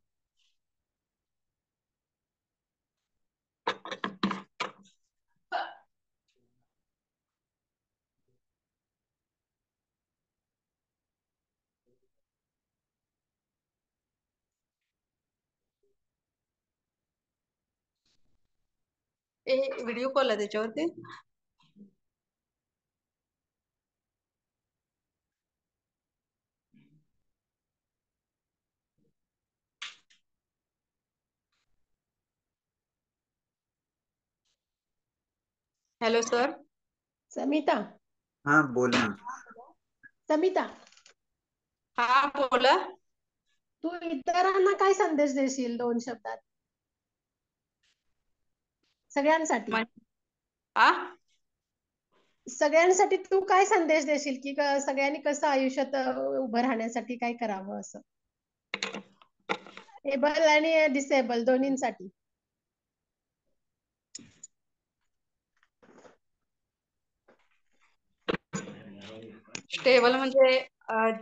व्हिडिओ कॉल आहे त्याच्यावरती. Hello sir. समिता. हा बोला ना. समिता, हा बोला. तू इतरांना काय संदेश देशील 2 शब्दात? सगळ्यांसाठी. सगळ्यांसाठी तू काय संदेश देशील की सगळ्यांनी कसं आयुष्यात उभं राहण्यासाठी काय करावं असं? एबल आणि डिसेबल दोन्हींसाठी. स्टेबल म्हणजे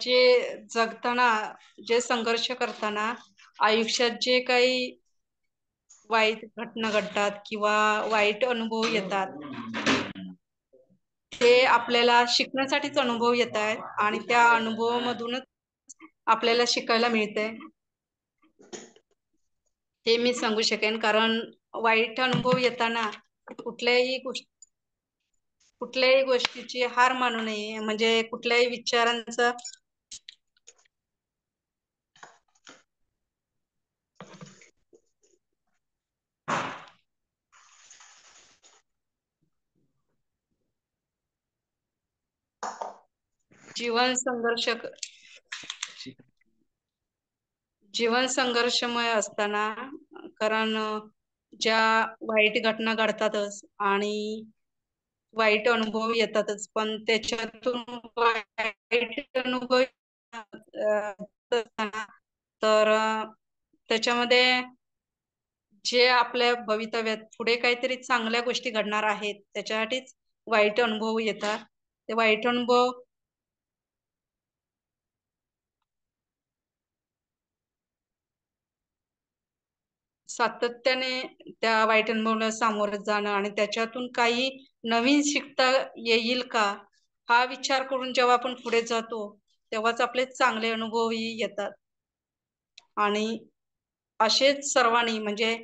जे जगताना, जे संघर्ष करताना आयुष्यात जे काही वाईट घटना घडतात किंवा वाईट अनुभव येतात, ते आपल्याला शिकण्यासाठीच अनुभव येत आहेत आणि त्या अनुभवामधूनच आपल्याला शिकायला मिळते. हे मी सांगू शकेन, कारण वाईट अनुभव येताना कुठल्याही गोष्टीची हार मानू नये, म्हणजे कुठल्याही विचारांचा जीवन संघर्षमय असताना, कारण ज्या वाईट घटना घडतातच आणि वाईट अनुभव येतातच, पण त्याच्यातून वाईट अनुभव तर त्याच्यामध्ये जे आपल्या भवितव्यात पुढे काहीतरी चांगल्या गोष्टी घडणार आहेत, त्याच्यासाठीच वाईट अनुभव येतात. ते वाईट अनुभव सातत्याने त्या वाईट अनुभवाला सामोरं जाणं आणि त्याच्यातून काही नवीन शिकता येईल का, हा विचार करून जेव्हा आपण पुढे जातो तेव्हाच आपले चांगले अनुभवही येतात. आणि असेच सर्वांनी, म्हणजे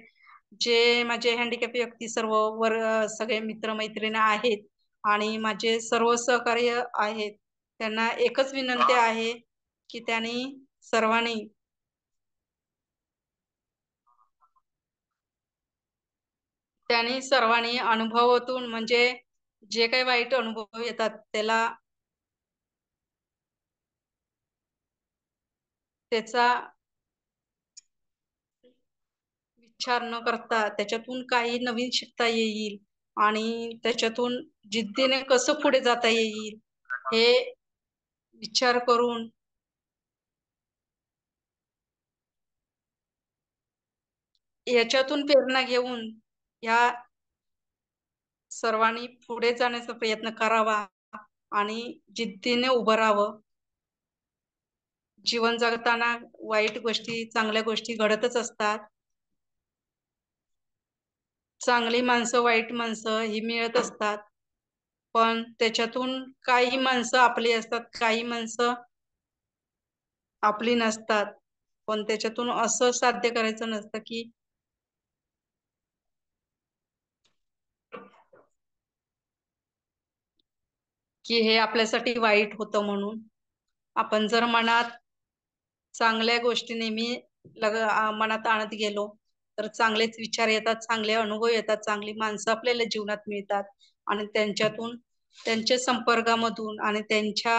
जे माझे हँडिकॅप व्यक्ती सर्व सगळे मित्रमैत्रिणी आहेत आणि माझे सर्व सहकार्य आहेत, त्यांना एकच विनंती आहे की त्यांनी सर्वांनी अनुभवातून, म्हणजे जे काही वाईट अनुभव येतात त्याचा विचार न करता त्याच्यातून काही नवीन शिकता येईल आणि त्याच्यातून जिद्दीने कसं पुढे जाता येईल हे विचार करून याच्यातून प्रेरणा घेऊन या सर्वांनी पुढे जाण्याचा प्रयत्न करावा आणि जिद्दीने उभं राहावं. जीवन जगताना वाईट गोष्टी, चांगल्या गोष्टी घडतच असतात. चांगली माणसं, वाईट माणसं ही मिळत असतात, पण त्याच्यातून काही माणसं आपली असतात, काही माणसं आपली नसतात. पण त्याच्यातून असं साध्य करायचं नसतं की हे आपल्यासाठी वाईट होतं म्हणून. आपण जर मनात चांगल्या गोष्टी नेहमी मनात आणत गेलो तर चांगलेच विचार येतात, चांगले अनुभव येतात, चांगली माणसं आपल्याला जीवनात मिळतात आणि त्यांच्या संपर्कामधून आणि त्यांच्या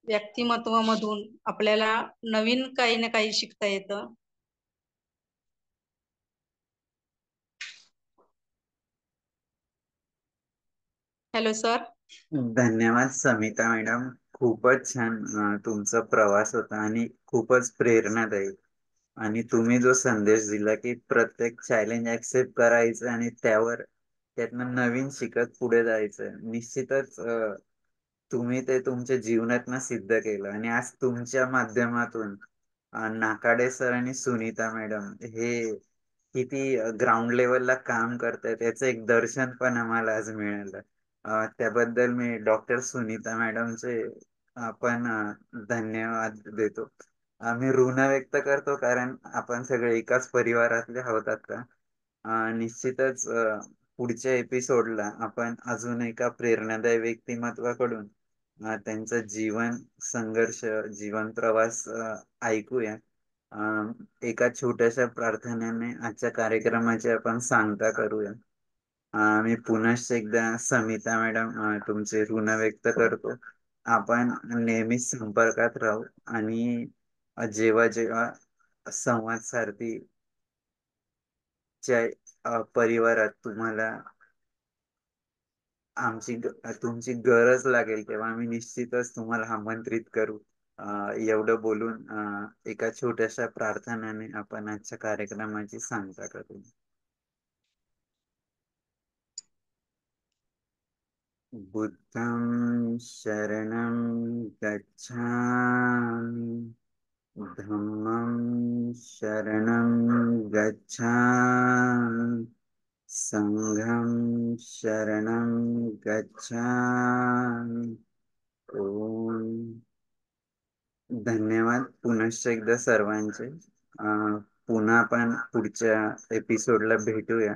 व्यक्तिमत्वामधून आपल्याला नवीन काही ना काही शिकता येतं. Hello sir. धन्यवाद समिता मॅडम, खूपच छान तुमचा प्रवास होता आणि खूपच प्रेरणादायी. आणि तुम्ही जो संदेश दिला की प्रत्येक चॅलेंज ऍक्सेप्ट करायचं आणि त्यावर त्यातनं नवीन शिकत पुढे जायचंय. निश्चितच तुम्ही ते तुमच्या जीवनातनं सिद्ध केलं आणि आज तुमच्या माध्यमातून नाकाडे सर आणि सुनीता मॅडम हे किती ग्राउंड लेवलला काम करतायत याचं एक दर्शन पण आम्हाला आज मिळालं. त्याबद्दल मी डॉक्टर सुनीता मॅडमचे आपण धन्यवाद देतो. आम्ही ऋण व्यक्त करतो कारण आपण सगळे एकाच परिवारातले आहोत आता. निश्चितच पुढच्या एपिसोडला आपण अजून एका प्रेरणादायी व्यक्तिमत्वाकडून त्यांचा जीवन संघर्ष जीवन प्रवास ऐकूया. एका छोट्याशा प्रार्थनेने आजच्या कार्यक्रमाची आपण सांगता करूया. मी पुनश्च एकदा समिता मॅडम तुमचे ऋण व्यक्त करतो. आपण नेहमीच संपर्कात राहू आणि जेव्हा जेव्हा संवाद सारथी च्या परिवारात तुम्हाला तुमची गरज लागेल तेव्हा आम्ही निश्चितच तुम्हाला आमंत्रित करू. एवढं बोलून एका छोट्याशा प्रार्थनेने आपण आजच्या कार्यक्रमाची सांगता करू. बुद्धं शरणं गच्छामि धम्मं शरणं गच्छामि संघं शरणं गच्छामि. ओम. धन्यवाद पुनश्च एकदा सर्वांचे. पुन्हा आपण पुढच्या एपिसोडला भेटूया.